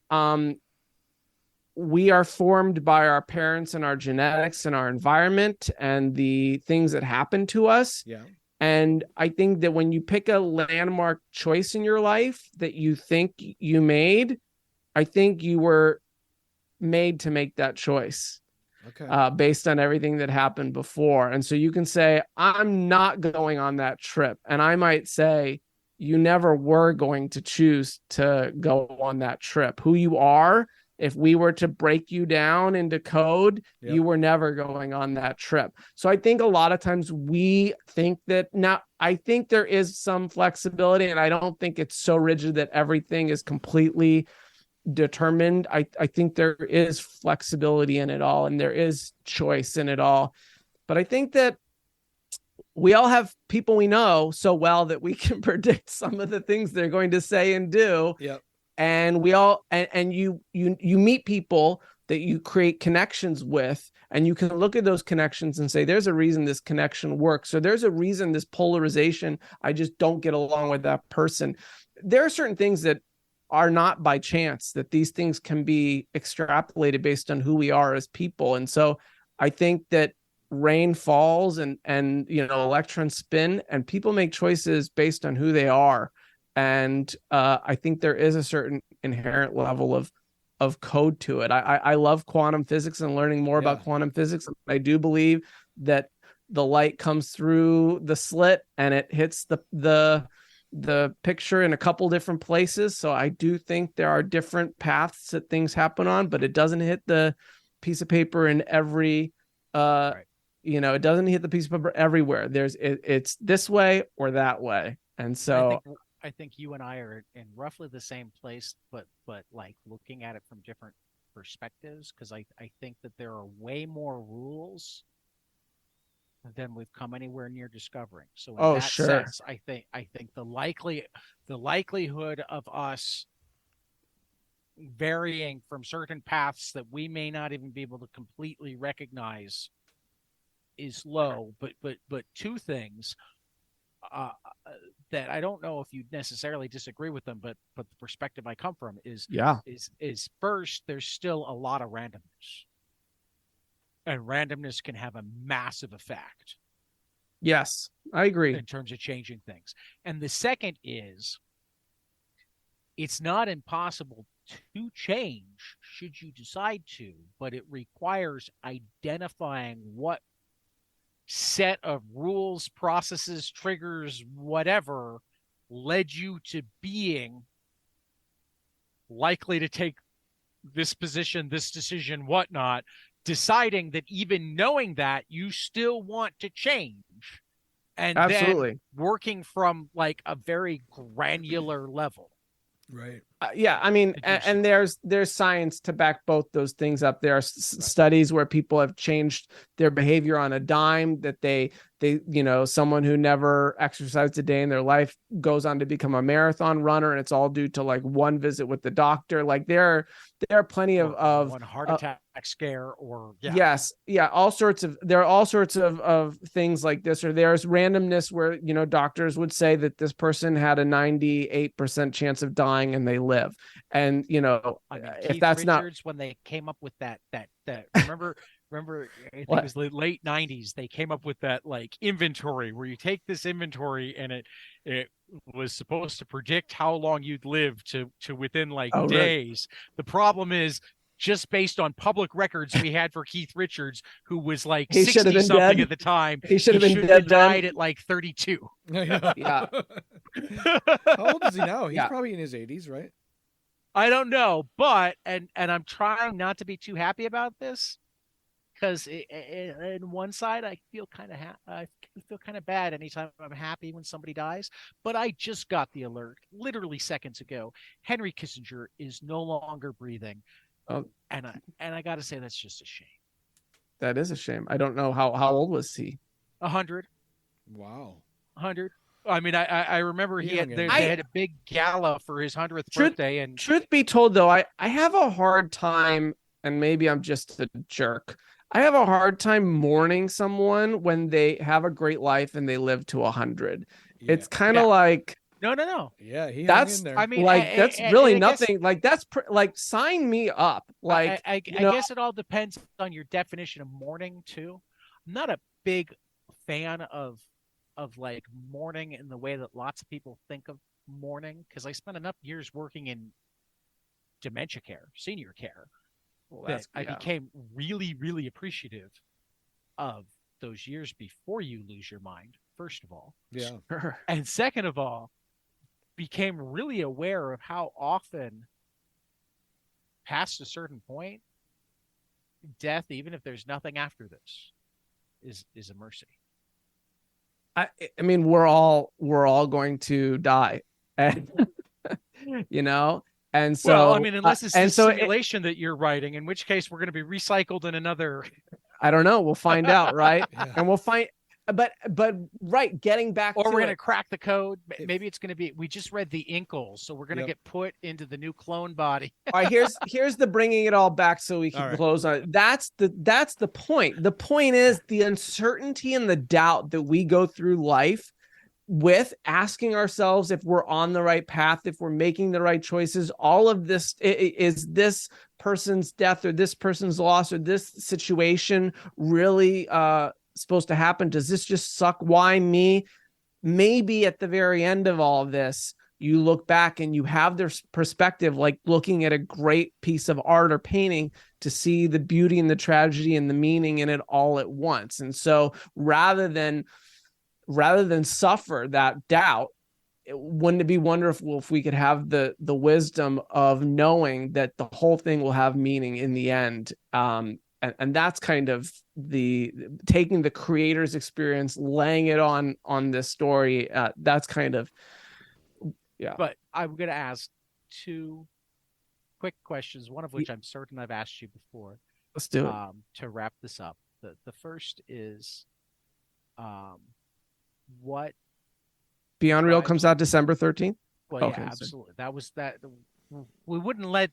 we are formed by our parents and our genetics and our environment and the things that happen to us. Yeah. And I think that when you pick a landmark choice in your life that you think you made, I think you were made to make that choice. Okay. Based on everything that happened before. And so you can say, I'm not going on that trip. And I might say, you never were going to choose to go on that trip. Who you are, if we were to break you down into code, Yep. you were never going on that trip. So I think a lot of times we think that now, I think there is some flexibility, and I don't think it's so rigid that everything is completely determined. I think there is flexibility in it all, and there is choice in it all. But I think that we all have people we know so well that we can predict some of the things they're going to say and do. Yep. And we all and you meet people that you create connections with, and you can look at those connections and say, there's a reason this connection works. So there's a reason this polarization, I just don't get along with that person. There are certain things that are not by chance, that these things can be extrapolated based on who we are as people. And so I think that rain falls and electrons spin, and people make choices based on who they are. And I think there is a certain inherent level of code to it. I love quantum physics and learning more about quantum physics. I do believe that the light comes through the slit and it hits the picture in a couple different places. So I do think there are different paths that things happen on, but it doesn't hit the piece of paper in every, Right. It doesn't hit the piece of paper everywhere. It's this way or that way. And so I think you and I are in roughly the same place, but like looking at it from different perspectives. Cause I think that there are way more rules than we've come anywhere near discovering. So in that sense, I think the likelihood of us varying from certain paths that we may not even be able to completely recognize is low. But two things that I don't know if you necessarily disagree with them, but the perspective I come from is first, there's still a lot of randomness. And randomness can have a massive effect. Yes, I agree. In terms of changing things. And the second is, it's not impossible to change should you decide to, but it requires identifying what set of rules, processes, triggers, whatever led you to being likely to take this position, this decision, whatnot, deciding that even knowing that you still want to change and Absolutely. then working from like a very granular level. Right. Yeah, I mean, and there's science to back both those things up. There are studies where people have changed their behavior on a dime, that they someone who never exercised a day in their life goes on to become a marathon runner, and it's all due to like one visit with the doctor. Like there are plenty of one heart attack scare, or yes, yeah, there are all sorts of things like this, or there's randomness where doctors would say that this person had a 98% chance of dying and they live. And if Keith that's Richards, not when they came up with that remember I think it was the late 90s, they came up with that like inventory where you take this inventory and it was supposed to predict how long you'd live to within like days. Right. The problem is, just based on public records we had for Keith Richards, who was like 60 something at the time, he should have died at like 32. Yeah. How old is he now? He's probably in his 80s, right? I don't know, but and I'm trying not to be too happy about this, because in one side I feel kind of bad anytime I'm happy when somebody dies. But I just got the alert literally seconds ago. Henry Kissinger is no longer breathing. And I got to say, that's just a shame. That is a shame. I don't know how old was he? 100. Wow. 100. I mean, I remember they had a big gala for his 100th birthday. And truth be told, though, I have a hard time, and maybe I'm just a jerk, I have a hard time mourning someone when they have a great life and they live to 100. Yeah. It's kind of like, no. Yeah, that's in there. I mean, like that's really nothing. Like that's like sign me up. Like I guess it all depends on your definition of mourning too. I'm not a big fan of like mourning in the way that lots of people think of mourning, because I spent enough years working in dementia care, senior care. I became really, really appreciative of those years before you lose your mind, first of all. Yeah. And second of all, became really aware of how often, past a certain point, death, even if there's nothing after this, is a mercy. I mean, we're all going to die, and and so, well, I mean, unless it's a simulation that you're writing, in which case we're going to be recycled in another. I don't know. We'll find out, right? Yeah. And we'll find. But right, getting back or to we're going to crack the code. Maybe it's going to be, we just read the Inkles, so we're going to get put into the new clone body. All right, here's the bringing it all back so we can close on it. That's the point. The point is the uncertainty and the doubt that we go through life with, asking ourselves if we're on the right path, if we're making the right choices. All of this is this person's death or this person's loss or this situation really supposed to happen? Does this just suck? Why me? Maybe at the very end of all of this, you look back and you have this perspective, like looking at a great piece of art or painting, to see the beauty and the tragedy and the meaning in it all at once. And so rather than suffer that doubt, wouldn't it be wonderful if we could have the wisdom of knowing that the whole thing will have meaning in the end? And that's kind of the taking the creator's experience, laying it on this story. That's kind of, yeah. But I'm going to ask two quick questions, one of which I'm certain I've asked you before. Let's do it. To wrap this up. The first is, what Beyond Real comes out December 13th? Well, yeah, absolutely. That was that. We wouldn't let.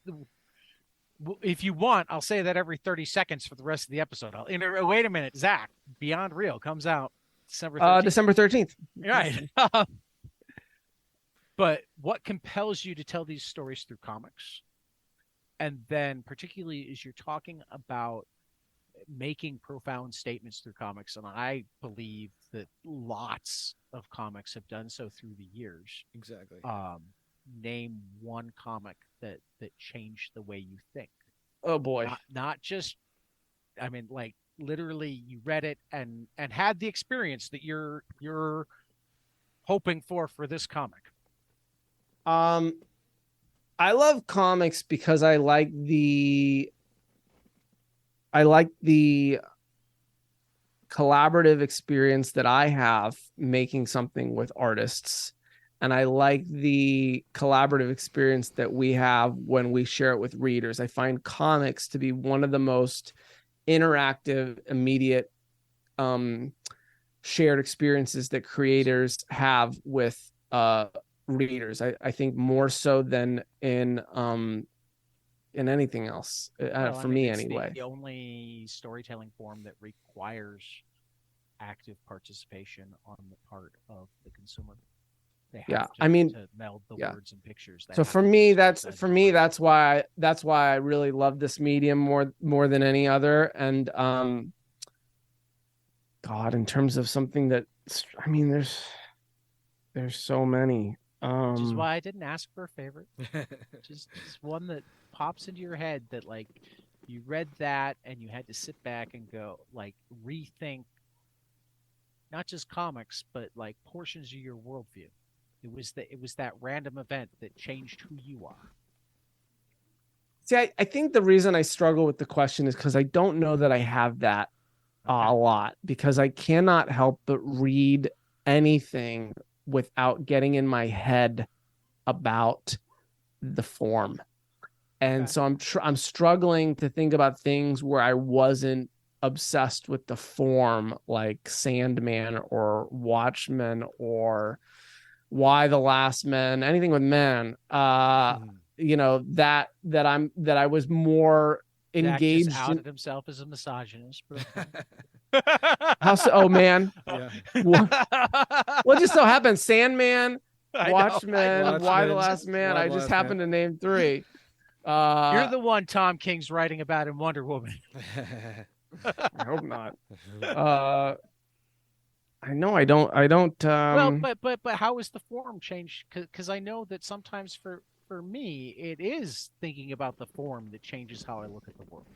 If you want, I'll say that every 30 seconds for the rest of the episode. Wait a minute, Zach. Beyond Real comes out December 13th. December 13th. Right. But what compels you to tell these stories through comics? And then particularly as you're talking about making profound statements through comics, and I believe that lots of comics have done so through the years. Exactly. Name one comic that changed the way you think. Oh boy. Not just, I mean, like literally you read it and had the experience that you're hoping for this comic. I love comics because I like the collaborative experience that I have making something with artists. And I like the collaborative experience that we have when we share it with readers. I find comics to be one of the most interactive, immediate shared experiences that creators have with readers. I think more so than in anything else, for me anyway. The only storytelling form that requires active participation on the part of the consumer. They have to meld the words and pictures. So for me, that's why I really love this medium more than any other. And God, in terms of something that, I mean, there's so many. Which is why I didn't ask for a favorite. just one that pops into your head that, like, you read that and you had to sit back and go, like, rethink not just comics, but like portions of your worldview. It was that random event that changed who you are. See, I think the reason I struggle with the question is because I don't know that I have that a lot, because I cannot help but read anything without getting in my head about the form. And so I'm struggling to think about things where I wasn't obsessed with the form, like Sandman or Watchmen or Why the Last Man, anything with men. You know, that I was more engaged. Zach just outed himself as a misogynist. Oh man. Yeah. What just so happened? Sandman, Watchmen, Why the Last Man. I just happened to name three. You're the one Tom King's writing about in Wonder Woman. I hope not. I know I don't. Well, but how is the form changed? Because I know that sometimes for me, it is thinking about the form that changes how I look at the world.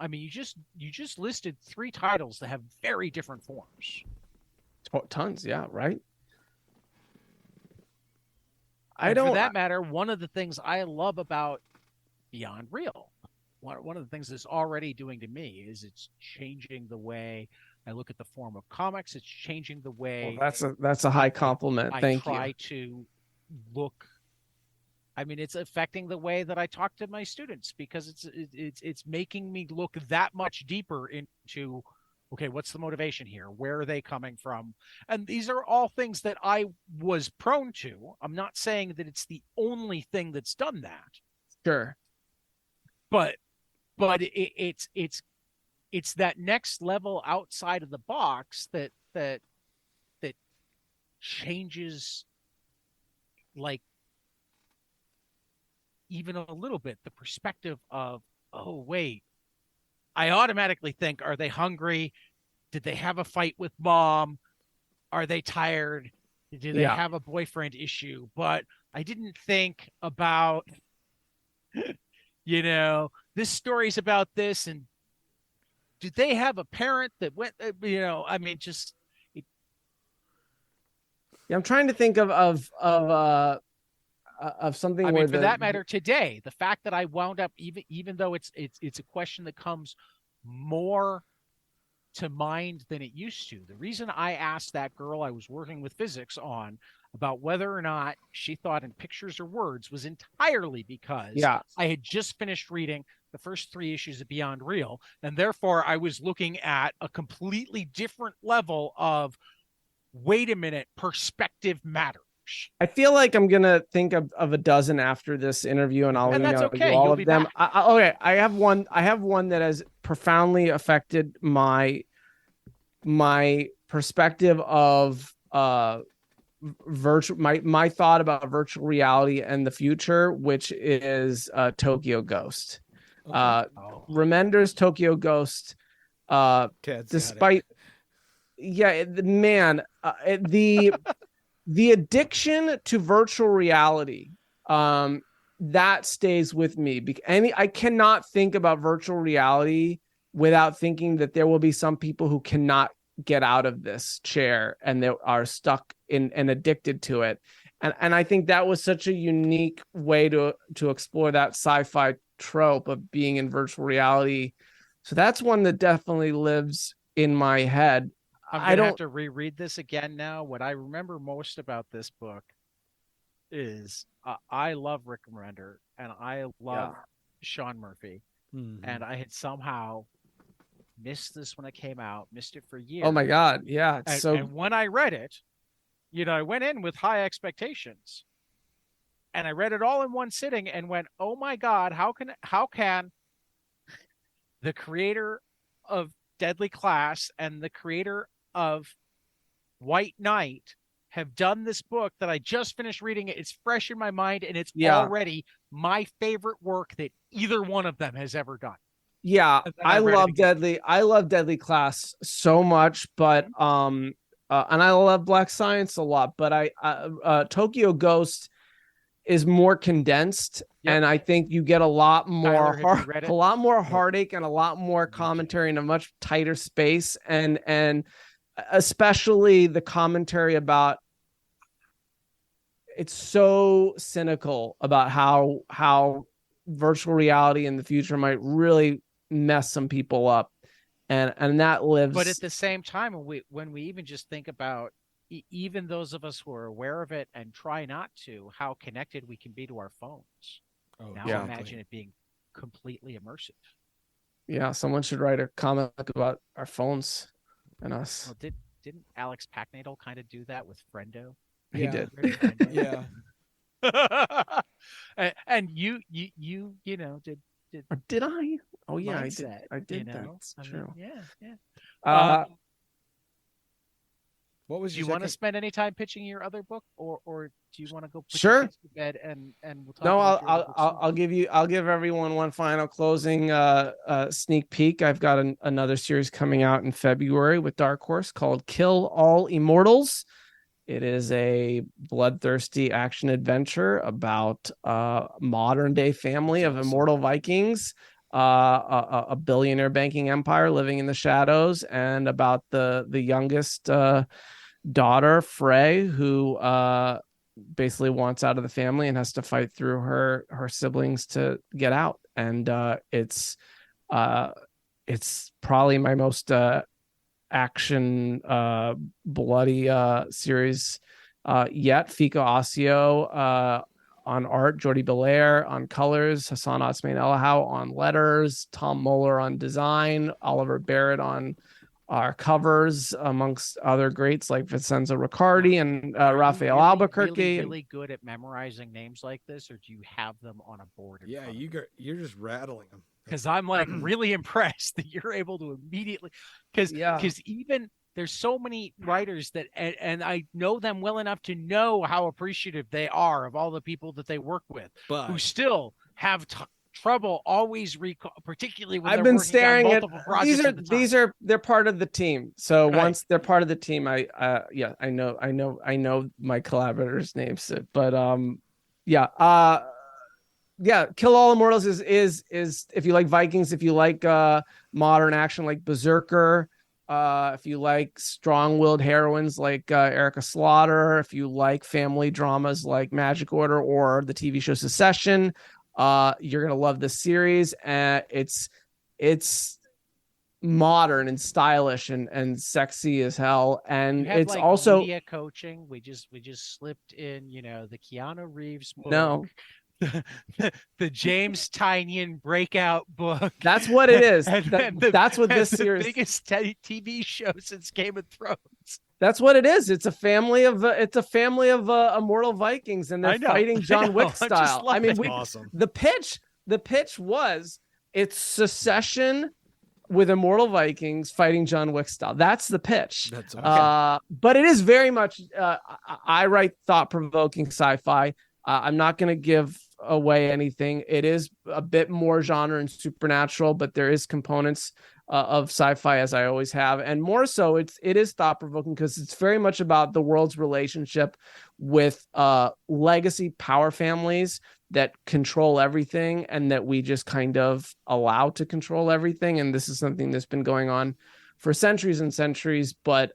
I mean, you just listed 3 titles that have very different forms. Tons, yeah, right. For that matter, one of the things I love about Beyond Real, one of the things it's already doing to me is it's changing the way I look at the form of comics. It's changing the way. Well, that's a high compliment. Thank you. I try to look. I mean, it's affecting the way that I talk to my students, because it's making me look that much deeper into, okay, what's the motivation here? Where are they coming from? And these are all things that I was prone to. I'm not saying that it's the only thing that's done that. Sure. But it's that next level outside of the box that changes, like, even a little bit, the perspective of, oh wait, I automatically think, are they hungry? Did they have a fight with mom? Are they tired? Did they have a boyfriend issue? But I didn't think about, this story's about this, and did they have a parent that went, I mean, just. I'm trying to think of something. I mean, for that matter, today, the fact that I wound up, even though it's a question that comes more to mind than it used to. The reason I asked that girl I was working with physics on about whether or not she thought in pictures or words was entirely because I had just finished reading the first 3 issues of Beyond Real, and therefore I was looking at a completely different level of, wait a minute, perspective matters. I feel like I'm gonna think of a dozen after this interview, and I'll okay. all of them. Okay, I have one that has profoundly affected my perspective of my thought about virtual reality and the future, which is Tokyo Ghost. Remender's Tokyo Ghost. Despite, the addiction to virtual reality, that stays with me. I cannot think about virtual reality without thinking that there will be some people who cannot get out of this chair and they are stuck in and addicted to it. And I think that was such a unique way to explore that sci-fi trope of being in virtual reality So that's one that definitely lives in my head. I'm gonna have to reread this again now. What I remember most about this book is I love Rick Remender and I love Sean Murphy, and I had somehow missed this when it came out, missed it for years. Oh my God. Yeah. And when I read it, I went in with high expectations and I read it all in one sitting and went, oh my God, how can the creator of Deadly Class and the creator of White Knight have done this book that I just finished reading? It's fresh in my mind and it's already my favorite work that either one of them has ever done. Yeah, I love Deadly Class so much, but and I love Black Science a lot, but Tokyo Ghost is more condensed, and I think you get a lot more heartache and a lot more commentary in a much tighter space, and especially the commentary about, it's so cynical about how virtual reality in the future might really mess some people up, and that lives. But at the same time, when we even just think about even those of us who are aware of it and try not to, how connected we can be to our phones. Imagine it being completely immersive. Yeah, someone should write a comic about our phones and us. Well, didn't Alex Packnadle kind of do that with Friendo? He did. Yeah. And you did. Or did I? Oh yeah, mindset, I did. That's true. Yeah. What was do you want to spend any time pitching your other book, or do you want to go put your kids to bed and we'll talk? No, I'll give everyone one final closing sneak peek. I've got another series coming out in February with Dark Horse called Kill All Immortals. It is a bloodthirsty action adventure about a modern day family of immortal Vikings, a billionaire banking empire living in the shadows, and about the youngest daughter, Frey, who basically wants out of the family and has to fight through her siblings to get out. And it's probably my most action bloody series yet. Fico Ossio on art, Jordi Belair on colors, Hassan Otsmane Elahou on letters, Tom Moeller on design, Oliver Barrett on our covers, amongst other greats like Vincenzo Riccardi and Raphael Albuquerque. Really good at memorizing names like this, or do you have them on a board? Yeah, you're just rattling them. Because I'm like really impressed that you're able to immediately, because even there's so many writers that, and I know them well enough to know how appreciative they are of all the people that they work with, but who still have trouble always recall, particularly when I've been staring on at they're part of the team. So once they're part of the team, I know my collaborators' names, but Kill All Immortals is if you like Vikings, if you like modern action like Berserker, if you like strong-willed heroines like Erica Slaughter, if you like family dramas like Magic Order or the TV show Succession, you're gonna love this series. It's modern and stylish and sexy as hell, and it's like also media coaching. We just slipped in, the Keanu Reeves book. No. The James Tynion breakout book. That's what it is. That's what this series. The biggest TV show since Game of Thrones. That's what it is. It's a family of immortal Vikings, and they're fighting John Wick style. I mean, awesome. The pitch was it's Succession with immortal Vikings fighting John Wick style. That's the pitch. That's okay. But it is very much. I write thought-provoking sci-fi. I'm not going to give away anything. It is a bit more genre and supernatural, but there is components of sci-fi, as I always have, and more so it is thought-provoking because it's very much about the world's relationship with legacy power families that control everything and that we just kind of allow to control everything. And this is something that's been going on for centuries and centuries, but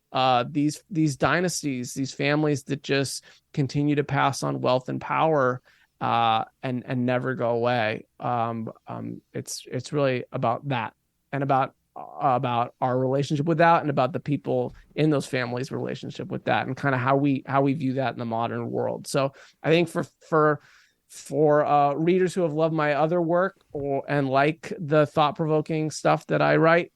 these dynasties, these families that just continue to pass on wealth and power and never go away. It's really about that. and about our relationship with that, and about the people in those families' relationship with that, and kind of how we view that in the modern world. So I think for readers who have loved my other work and like the thought-provoking stuff that I write,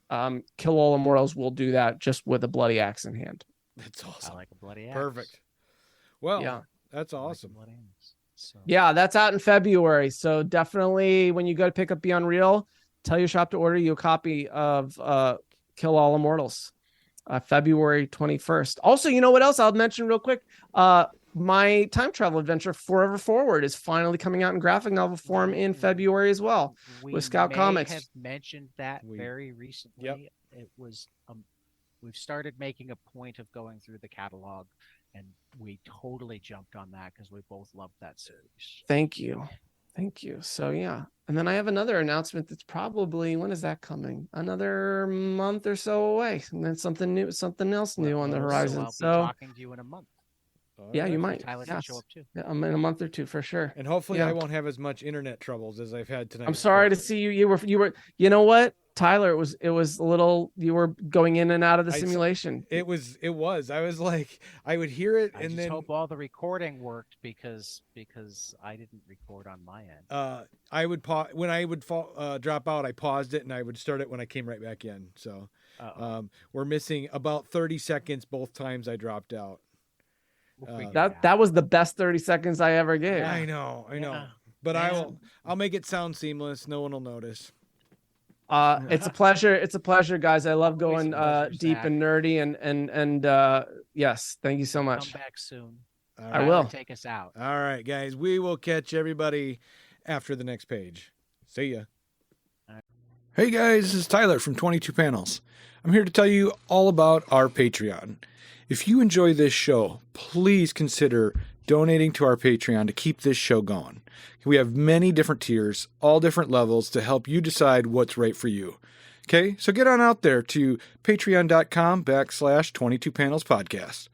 Kill All Immortals will do that just with a bloody axe in hand. That's awesome. I like a bloody axe. Perfect. Well, yeah, that's awesome. Like so. Yeah, that's out in February. So definitely when you go to pick up Beyond Real, tell your shop to order you a copy of Kill All Immortals, February 21st. Also, you know what else I'll mention real quick? My time travel adventure, Forever Forward, is finally coming out in graphic novel form in February as well, with Scout Comics. We have mentioned that very recently. Yep. It was we've started making a point of going through the catalog, and we totally jumped on that because we both loved that series. Thank you. So yeah, and then I have another announcement that's probably, when is that coming? Another month or so away, and then something else new on the horizon. So I'll be talking to you in a month. Yeah, you might. Tyler can show up too. Yeah, I'm in a month or two for sure. And hopefully I won't have as much internet troubles as I've had tonight. I'm sorry to see you. You were. You know what, Tyler? It was a little. You were going in and out of the simulation. It was. I was like, I would hear it, and then hope all the recording worked because I didn't record on my end. I would pause when I would drop out. I paused it and I would start it when I came right back in. So, we're missing about 30 seconds both times I dropped out. That was the best 30 seconds I ever gave. I know, but I'll make it sound seamless. No one will notice. It's a pleasure, guys. I love going deep and nerdy, and yes, thank you so much. Come back soon. I will. Take us out. All right, guys. We will catch everybody after the next page. See ya. Hey guys, this is Tyler from 22 Panels. I'm here to tell you all about our Patreon. If you enjoy this show, please consider donating to our Patreon to keep this show going. We have many different tiers, all different levels, to help you decide what's right for you. Okay, so get on out there to patreon.com/22panelspodcast.